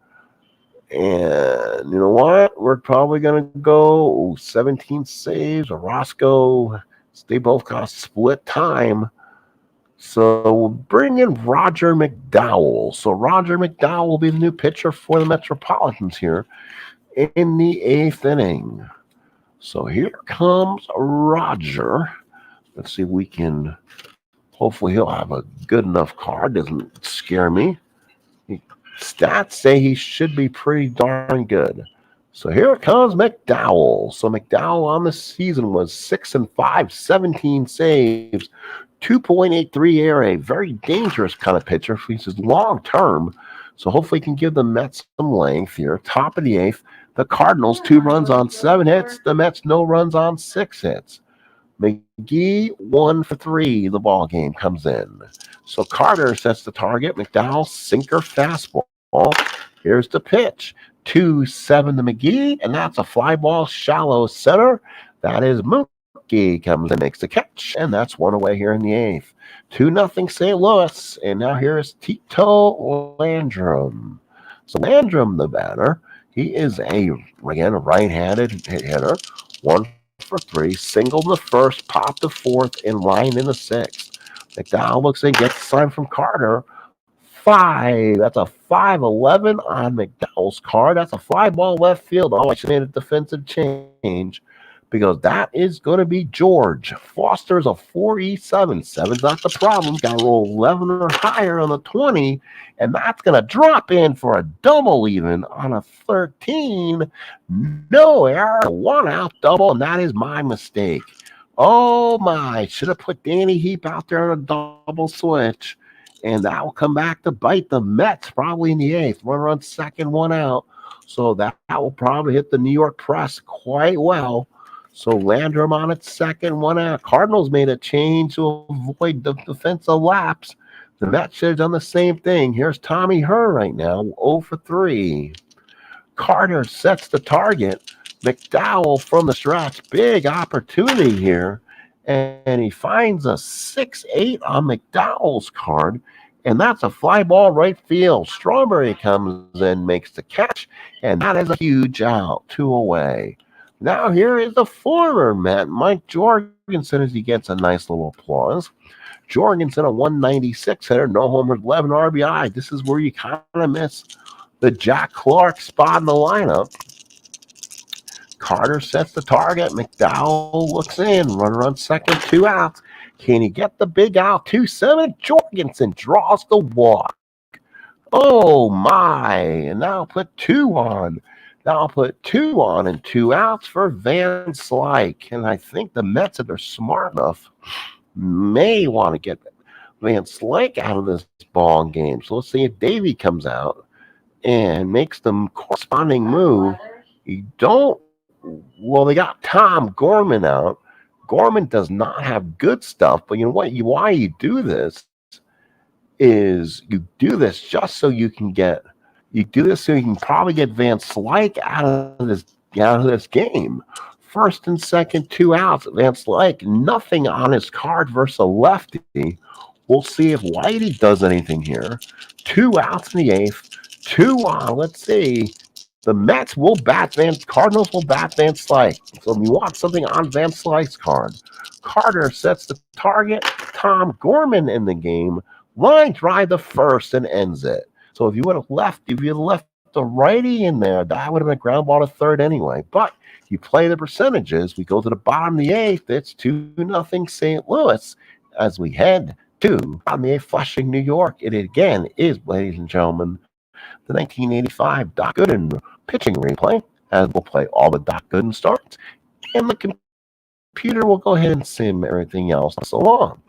And you know what? We're probably going to go 17 saves. Orozco, they both got split time. So we'll bring in Roger McDowell. So Roger McDowell will be the new pitcher for the Metropolitans here in the eighth inning. So here comes Roger. Let's see if we can, hopefully he'll have a good enough card. Doesn't scare me. Stats say he should be pretty darn good. So here comes McDowell. So McDowell on the season was 6-5, 17 saves, 2.83 ERA. Very dangerous kind of pitcher. He's long term. So hopefully he can give the Mets some length here. Top of the eighth. The Cardinals, 2 runs on 7 hits. The Mets, no runs on 6 hits. McGee, 1 for 3. The ball game comes in. So Carter sets the target. McDowell, sinker fastball. Here's the pitch. 2-7 to McGee, and that's a fly ball, shallow center. That is Mookie comes and makes the catch, and that's 1 away here in the eighth. 2-0 St. Louis, and now here is Tito Landrum. So Landrum, the batter. He is a right-handed hitter. 1 for 3, singled in the first, popped the fourth, and line in the sixth. McDowell looks in, gets the sign from Carter. 5. That's a 5-11 on McDowell's card. That's a fly ball left field. Oh, I should have made a defensive change because that is going to be George. Foster's a 4E7. 7's not the problem. Got to roll 11 or higher on the 20, and that's going to drop in for a double even on a 13. No error. 1 out double, and that is my mistake. Oh, my. Should have put Danny Heap out there on a double switch. And that will come back to bite the Mets probably in the eighth. 1 run second, 1 out. So that will probably hit the New York press quite well. So Landrum on its second, 1 out. Cardinals made a change to avoid the defensive lapse. The Mets should have done the same thing. Here's Tommy Herr right now, 0 for 3. Carter sets the target. McDowell from the stretch. Big opportunity here. And he finds a 6-8 on McDowell's card, and that's a fly ball right field. Strawberry comes in, makes the catch, and that is a huge out, 2 away. Now here is the former Met, Mike Jorgensen, as he gets a nice little applause. Jorgensen, a 196 hitter, no homers, 11 RBI. This is where you kind of miss the Jack Clark spot in the lineup. Carter sets the target. McDowell looks in. Runner on second, 2 outs. Can he get the big out? 2-7. Jorgensen draws the walk. Oh, my. And now put 2 on. Now put 2 on and 2 outs for Van Slyke. And I think the Mets, if they're smart enough, may want to get Van Slyke out of this ball game. So let's see if Davey comes out and makes the corresponding move. Well, they got Tom Gorman out. Gorman does not have good stuff, but you know what? Why you do this is you do this just so you can probably get Van Slyke out of this game. First and second, 2 outs. Van Slyke, nothing on his card versus a lefty. We'll see if Whitey does anything here. 2 outs in the eighth, 2 on. Let's see. The Mets will bat Cardinals will bat Van Slyke. So if you want something on Van Slyke's card, Carter sets the target. Tom Gorman in the game. Line drive the first and ends it. So if you would have left the righty in there. That would have been a ground ball to third anyway. But you play the percentages. We go to the bottom of the eighth. It's 2-0 St. Louis as we head to bottom of the eighth, Flushing, New York. It again is, ladies and gentlemen, the 1985 Doc Gooden pitching replay, as we'll play all the Doc Gooden starts. And the computer will go ahead and sim everything else along.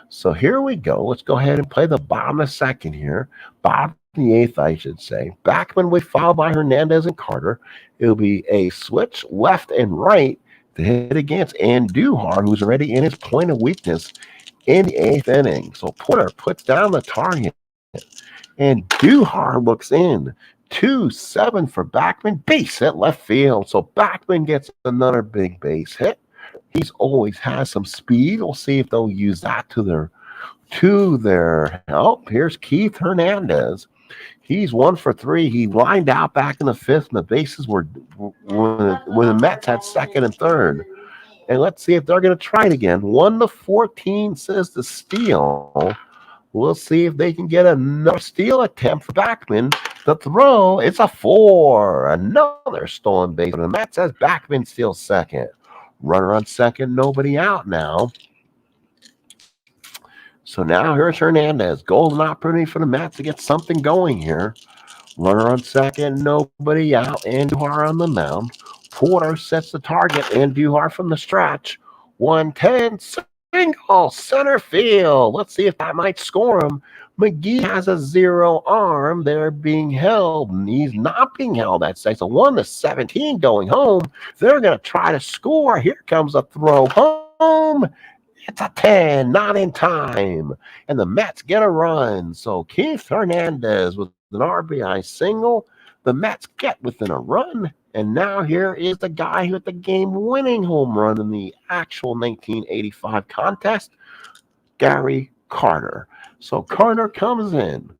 So here we go. Let's go ahead and play the bottom of the second here. Bottom of the eighth, I should say. Backman will be followed by Hernandez and Carter. It'll be a switch left and right to hit against Andujar, who's already in his point of weakness in the eighth inning. So Porter puts down the target, and Duhar looks in. 2-7 for Backman. Base hit left field. So Backman gets another big base hit. He's always has some speed. We'll see if they'll use that to their help. Here's Keith Hernandez. He's 1 for 3. He lined out back in the fifth, and the bases were when the Mets had second and third. And let's see if they're going to try it again. 1-14 says the steal. We'll see if they can get another steal attempt for Backman. The throw, it's a 4. Another stolen base. And the Mets says Backman steals second. Runner on second, nobody out now. So now here's Hernandez. Golden opportunity for the Mets to get something going here. Runner on second, nobody out. Andujar on the mound. Porter sets the target. Andujar from the stretch. 110 single center field. Let's see if that might score him. McGee has a 0 arm. They're being held. And he's not being held, I'd say. So 1-17 going home. They're going to try to score. Here comes a throw home. It's a 10, not in time. And the Mets get a run. So Keith Hernandez with an RBI single. The Mets get within a run. And now here is the guy who hit the game-winning home run in the actual 1985 contest, Gary Carter. So Carter comes in.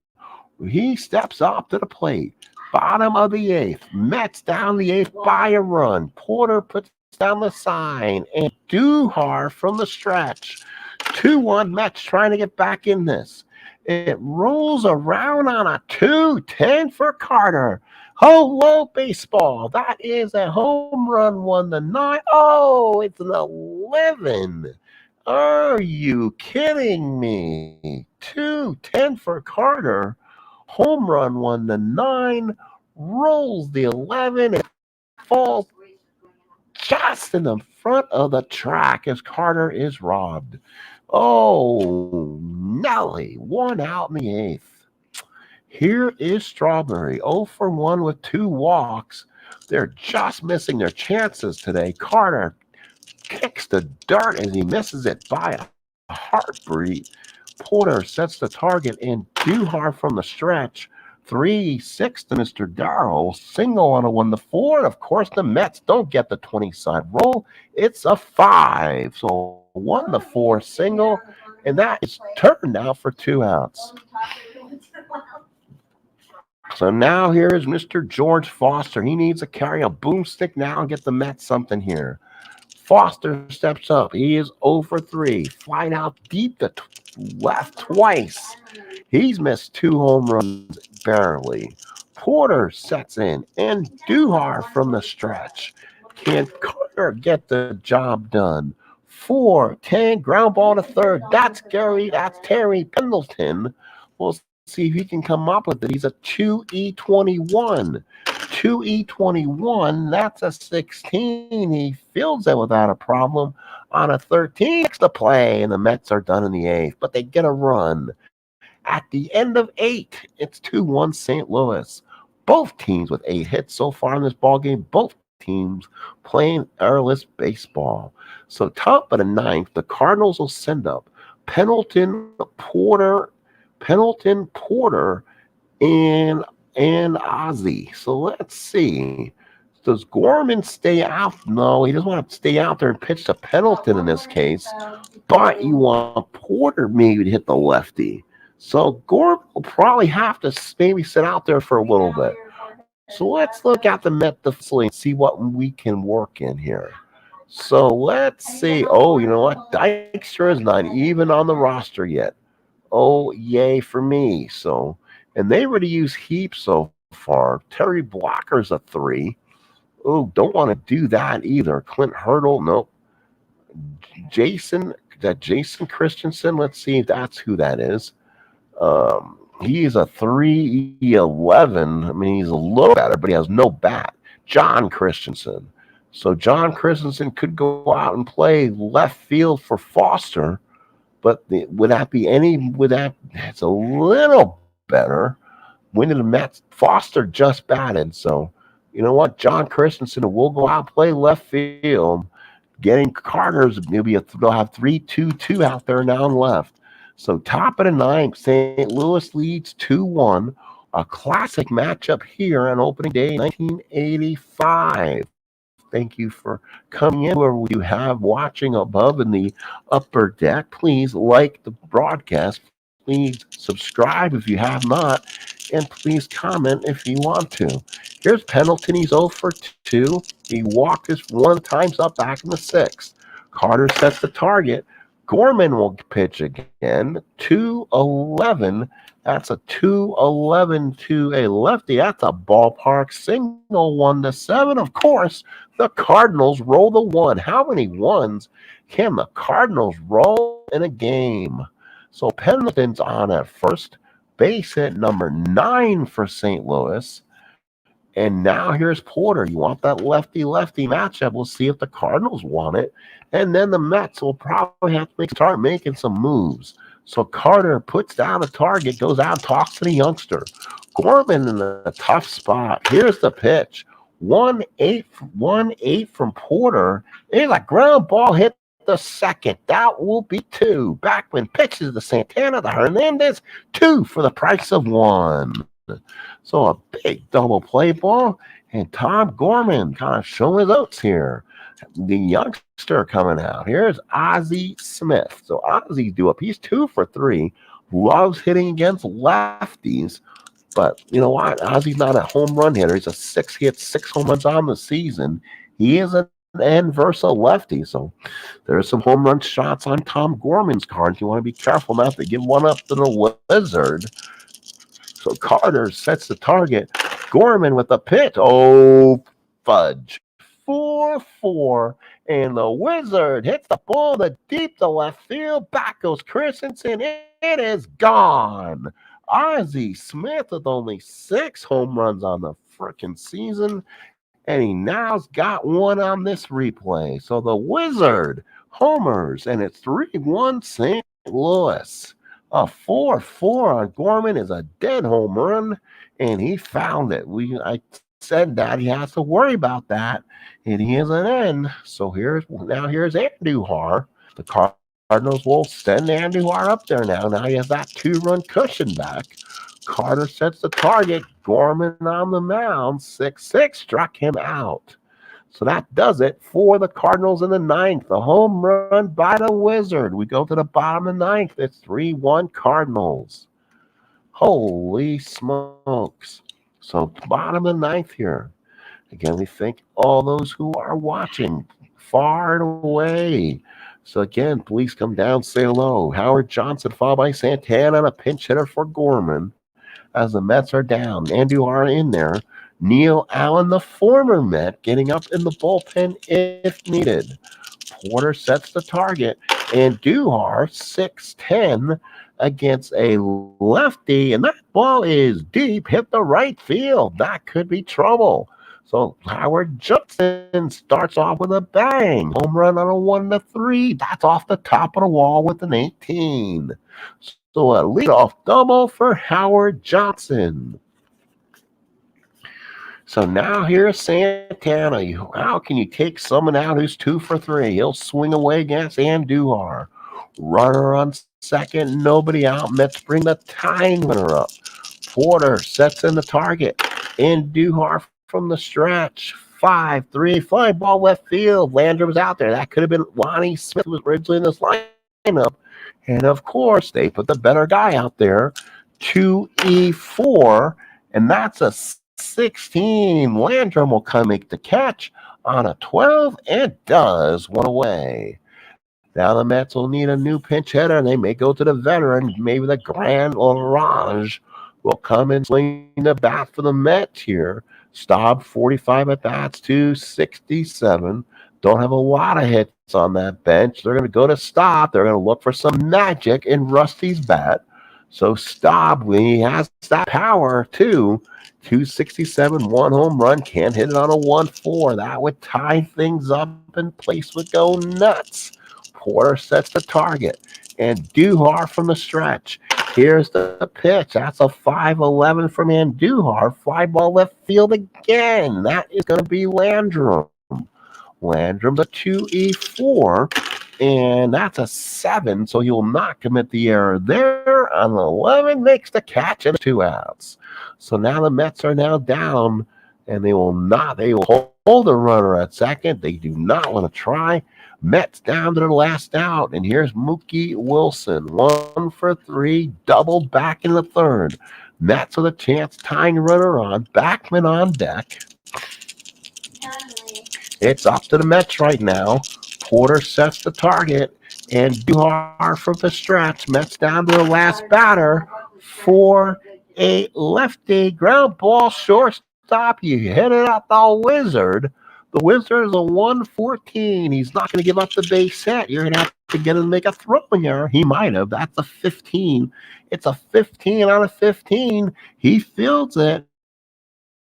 He steps up to the plate. Bottom of the eighth. Mets down the eighth by a run. Porter puts down the sign. And Duhar from the stretch. 2-1 Mets trying to get back in this. It rolls around on a 2-10 for Carter. Hello, baseball. That is a home run, 1-9. Oh, it's an 11. Are you kidding me? 2-10 for Carter. Home run, 1-9. Rolls the 11 and falls just in the front of the track as Carter is robbed. Oh, Nelly, 1 out in the eighth. Here is Strawberry, 0 for 1 with 2 walks. They're just missing their chances today. Carter kicks the dirt as he misses it by a heartbeat. Porter sets the target, and Duhar from the stretch. 3-6 to Mr. Darrow. Single on a 1-4. And of course, the Mets don't get the 20-side roll. It's a 5. So 1-4 single, and that is turned out for 2 outs. So now here is Mr. George Foster. He needs to carry a boomstick now and get the Mets something here. Foster steps up. He is 0 for 3. Flying out deep to left twice. He's missed 2 home runs barely. Porter sets in, and Duhar from the stretch. Can Carter get the job done? 4-10, ground ball to third. That's Terry Pendleton. We'll see if he can come up with it. He's a 2E21. 2E21, that's a 16. He fields it without a problem. On a 13, next to play, and the Mets are done in the eighth, but they get a run. At the end of 8, it's 2-1 St. Louis. Both teams with 8 hits so far in this ballgame. Both teams playing errorless baseball. So top of the ninth, the Cardinals will send up Pendleton, Porter, and Ozzie. So let's see. Does Gorman stay out? No, he doesn't want to stay out there and pitch to Pendleton in this case. But you want Porter maybe to hit the lefty. So Gorman will probably have to maybe sit out there for a little bit. So let's look at the Met defensively and see what we can work in here. So let's see. Oh, you know what? Dykstra is not even on the roster yet. Oh, yay for me. So, and they already use Heap so far. Terry Blocker's a 3. Oh, don't want to do that either. Clint Hurdle, nope. Jason, that Jason Christensen. Let's see if that's who that is. He's a 311. I mean, he's a little better, but he has no bat. John Christensen. So John Christensen could go out and play left field for Foster, but would that be any? Would that? It's a little better. When did the Mets? Foster just batted, so you know what? John Christensen will go out and play left field. Getting Carter's, maybe they'll have 3-2-2 out there now and left. So top of the ninth, St. Louis leads 2-1. A classic matchup here on opening day 1985. Thank you for coming in. Whoever you have watching above in the upper deck, please like the broadcast. Please subscribe if you have not. And please comment if you want to. Here's Pendleton. He's 0 for 2. He walked his one times up back in the 6th. Carter sets the target. Gorman will pitch again. 2-11. That's a 2-11 to a lefty. That's a ballpark single. 1-7. Of course, the Cardinals roll the 1. How many ones can the Cardinals roll in a game? So Pendleton's on at first. Base hit number 9 for St. Louis. And now here's Porter. You want that lefty-lefty matchup. We'll see if the Cardinals want it. And then the Mets will probably have to start making some moves. So Carter puts down a target, goes out and talks to the youngster. Gorman in a tough spot. Here's the pitch. 1-8 from Porter. It's a ground ball hit the second. That will be 2. Backman pitches to Santana, to Hernandez. 2 for the price of 1. So a big double play ball. And Tom Gorman kind of showing his oats here. The youngster coming out. Here's Ozzie Smith. So Ozzie's due up. He's 2 for 3. Loves hitting against lefties. But you know what? Ozzie's not a home run hitter. He's a 6. He hits 6 home runs on the season. He is an and versa lefty. So there's some home run shots on Tom Gorman's card. You want to be careful not to give one up to the Wizard. So Carter sets the target. Gorman with the pitch. Oh, fudge. 4-4. And the Wizard hits the ball to deep to left field. Back goes Christensen. It is gone. Ozzie Smith with only 6 home runs on the freaking season. And he now's got one on this replay. So the Wizard homers, and it's 3-1 St. Louis. A 4-4 on Gorman is a dead home run, and he found it. I said that he has to worry about that, and he is an in. So here's Andujar. The Cardinals will send Andujar up there now. Now he has that 2-run cushion back. Carter sets the target. Gorman on the mound. 6-6 struck him out. So that does it for the Cardinals in the 9th. The home run by the Wizard. We go to the bottom of the 9th. It's 3-1 Cardinals. Holy smokes. So bottom of the 9th here. Again, we thank all those who are watching far and away. So again, please come down, say hello. Howard Johnson followed by Santana and a pinch hitter for Gorman as the Mets are down. Andujar in there. Neil Allen, the former Met, getting up in the bullpen if needed. Porter sets the target. Andujar, 6-10 against a lefty. And that ball is deep. Hit the right field. That could be trouble. So Howard Johnson starts off with a bang. Home run on a 1-3. That's off the top of the wall with an 18. So a leadoff double for Howard Johnson. So now here's Santana. How can you take someone out who's 2 for 3? He'll swing away against Andujar. Runner on second, nobody out. Mets bring the tying runner up. Porter sets in the target. Andujar from the stretch. 5-3. Fly ball left field. Landry was out there. That could have been Lonnie Smith, who was originally in this lineup. And of course, they put the better guy out there. 2-4. And that's a 16. Landrum will come make the catch on a 12 and does one away. Now the Mets will need a new pinch hitter, and they may go to the veteran, maybe the Grand Orange will come and swing the bat for the Mets here. Staub 45 at bats to 67. Don't have a lot of hits on that bench. They're going to go to Staub. They're going to look for some magic in Rusty's bat. So Staub, when he has that power too, 267, one home run, can't hit it on a 1-4. That would tie things up and place would go nuts. Porter sets the target. And Andujar from the stretch. Here's the pitch. That's a 5-11 from Andujar. Fly ball left field again. That is going to be Landrum. Landrum's a 2-4, and that's a 7, so he will not commit the error there. On 11, makes the catch and 2 outs. So now the Mets are now down, and they will hold the runner at second. They do not want to try. Mets down to their last out, and here's Mookie Wilson, 1 for 3, doubled back in the third. Mets with a chance, tying runner on, Backman on deck. It's up to the Mets right now. Porter sets the target, and Duhar from the stretch. Mets down to the last batter for a lefty ground ball shortstop. You hit it at the Wizard. The Wizard is a 114. He's not going to give up the base hit. You're going to have to get him to make a throwing error. He might have. That's a 15. It's a 15 out of 15. He fields it.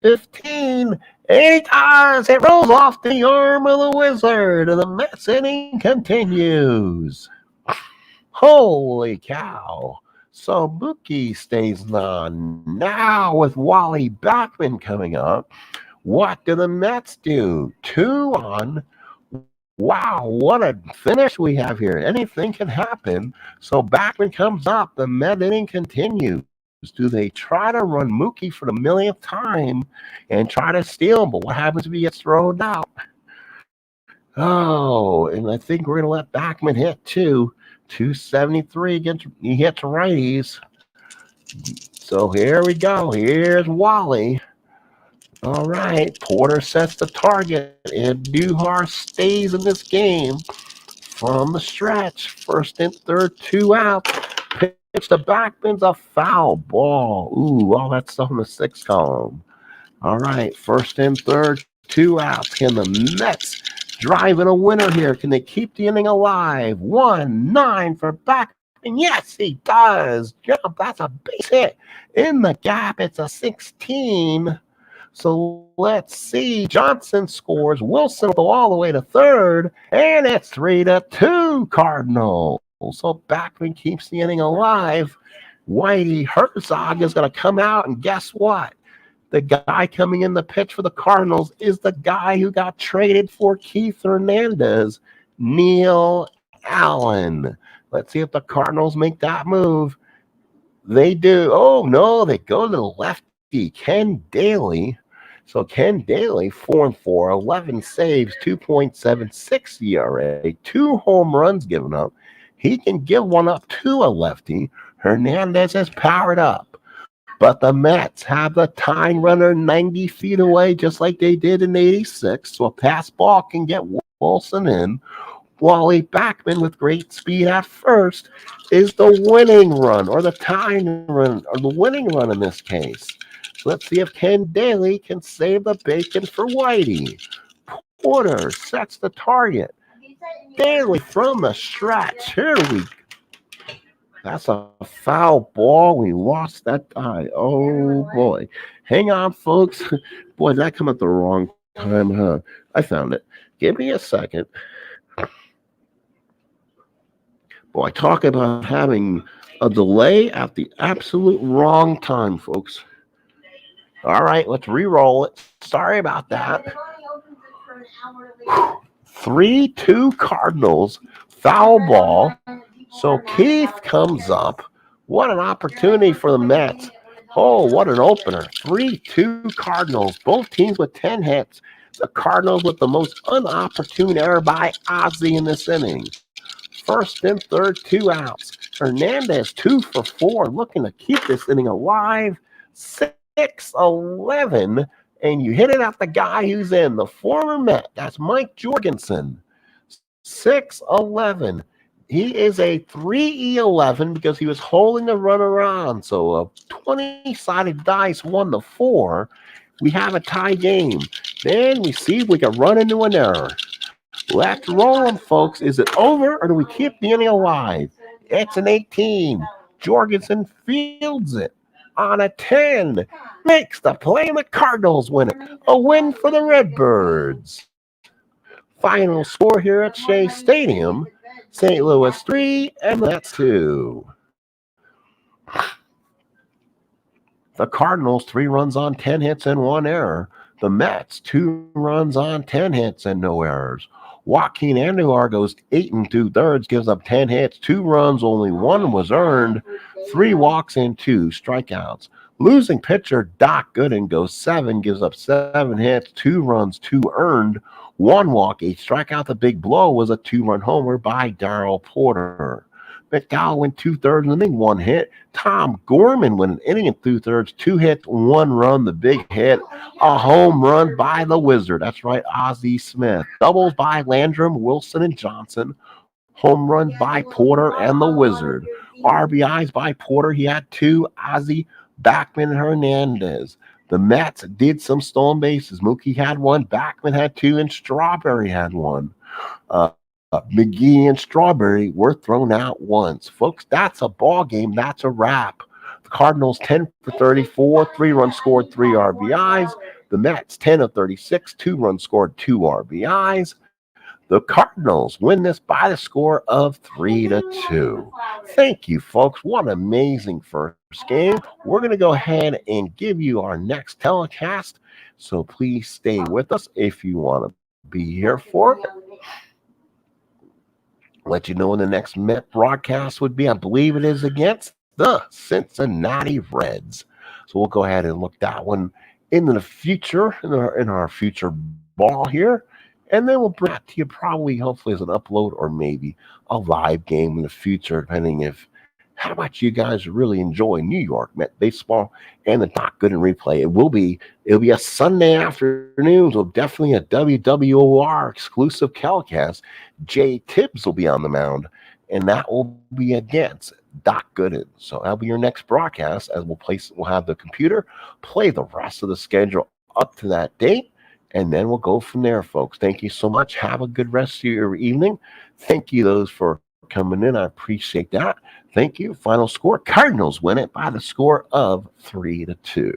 15. And he does. It rolls off the arm of the Wizard. And the Mets inning continues. Holy cow. So Mookie stays on. Now with Wally Backman coming up. What do the Mets do? 2 on. Wow, what a finish we have here. Anything can happen. So Backman comes up. The Met inning continues. Do they try to run Mookie for the millionth time and try to steal him? But what happens if he gets thrown out? Oh, and I think we're going to let Backman hit too. 273 against he hits righties. So here we go. Here's Wally. All right, Porter sets the target, and Duhar stays in this game from the stretch. First and third, 2 outs. Pitch to Backman's a foul ball. Ooh, all that stuff in the 6th column. All right, first and third, 2 outs. Can the Mets drive in a winner here? Can they keep the inning alive? 1-9 for Backman. Yes, he does. Jump, that's a base hit. In the gap, it's a 16. So let's see. Johnson scores. Wilson will go all the way to third, and it's 3-2 Cardinals. So Backman keeps the inning alive. Whitey Herzog is going to come out, and guess what? The guy coming in the pitch for the Cardinals is the guy who got traded for Keith Hernandez, Neil Allen. Let's see if the Cardinals make that move. They do. Oh, no, they go to the lefty, Ken Daly. So Ken Daly, 4-4, 11 saves, 2.76 ERA, 2 home runs given up. He can give one up to a lefty. Hernandez is powered up. But the Mets have the tying runner 90 feet away, just like they did in 86. So a pass ball can get Wilson in. Wally Backman, with great speed at first, is the winning run, or the tying run, or the winning run in this case. So let's see if Ken Daly can save the bacon for Whitey. Porter sets the target. Daly from the stretch. Here we go. That's a foul ball. We lost that tie. Oh, boy. Hang on, folks. Boy, did that come at the wrong time, huh? I found it. Give me a second. Boy, talk about having a delay at the absolute wrong time, folks. All right, let's re-roll it. Sorry about that. 3-2 Cardinals. Foul ball. So Keith comes up. What an opportunity for the Mets. Oh, what an opener. 3-2 Cardinals. Both teams with 10 hits. The Cardinals with the most unopportune error by Ozzie in this inning. First and third, 2 outs. Hernandez, 2 for 4, looking to keep this inning alive. 6-11, and you hit it at the guy who's in, the former Met. That's Mike Jorgensen. 6-11. He is a 3E11 because he was holding the runner on. So a 20-sided dice 1-4. We have a tie game. Then we see if we can run into an error. Let's roll 'em, folks. Is it over or do we keep the inning alive? It's an 18. Jorgensen fields it on a 10. Makes the play and the Cardinals win it. A win for the Redbirds. Final score here at Shea Stadium. St. Louis 3 and the Mets 2. The Cardinals 3 runs on 10 hits and 1 error. The Mets 2 runs on 10 hits and no errors. Joaquin Andujar goes 8 2/3, gives up 10 hits, 2 runs, only 1 was earned, 3 walks and 2 strikeouts. Losing pitcher Doc Gooden goes 7, gives up 7 hits, 2 runs, 2 earned, 1 walk, 8 strikeout. The big blow was a 2-run homer by Darrell Porter. McDowell went 2/3 inning, 1 hit. Tom Gorman went an inning and 2/3, 2 hits, 1 run. The big hit, a home run by the Wizard. That's right, Ozzie Smith. Doubles by Landrum, Wilson, and Johnson. Home runs by Porter and the Wizard. RBIs by Porter. He had 2. Ozzie, Backman, and Hernandez. The Mets did some stolen bases. Mookie had 1. Backman had 2, and Strawberry had 1. McGee and Strawberry were thrown out once. Folks, that's a ball game. That's a wrap. The Cardinals 10 for 34, 3 runs scored, 3 RBIs. The Mets 10 of 36, 2 runs scored, 2 RBIs. The Cardinals win this by the score of 3-2. Thank you, folks. What an amazing first game. We're going to go ahead and give you our next telecast. So please stay with us if you want to be here for it. Let you know when the next Met broadcast would be. I believe it is against the Cincinnati Reds. So we'll go ahead and look that one in the future, in our future ball here. And then we'll bring that to you probably, hopefully, as an upload or maybe a live game in the future, depending if how much you guys really enjoy New York Met baseball and the Doc Gooden replay. It'll be a Sunday afternoon, so definitely a WWOR exclusive telecast. Jay Tibbs will be on the mound, and that will be against Doc Gooden. So that'll be your next broadcast, as we'll have the computer play the rest of the schedule up to that date. And then we'll go from there, folks. Thank you so much. Have a good rest of your evening. Thank you those for coming in. I appreciate that. Thank you. Final score, Cardinals win it by the score of 3-2.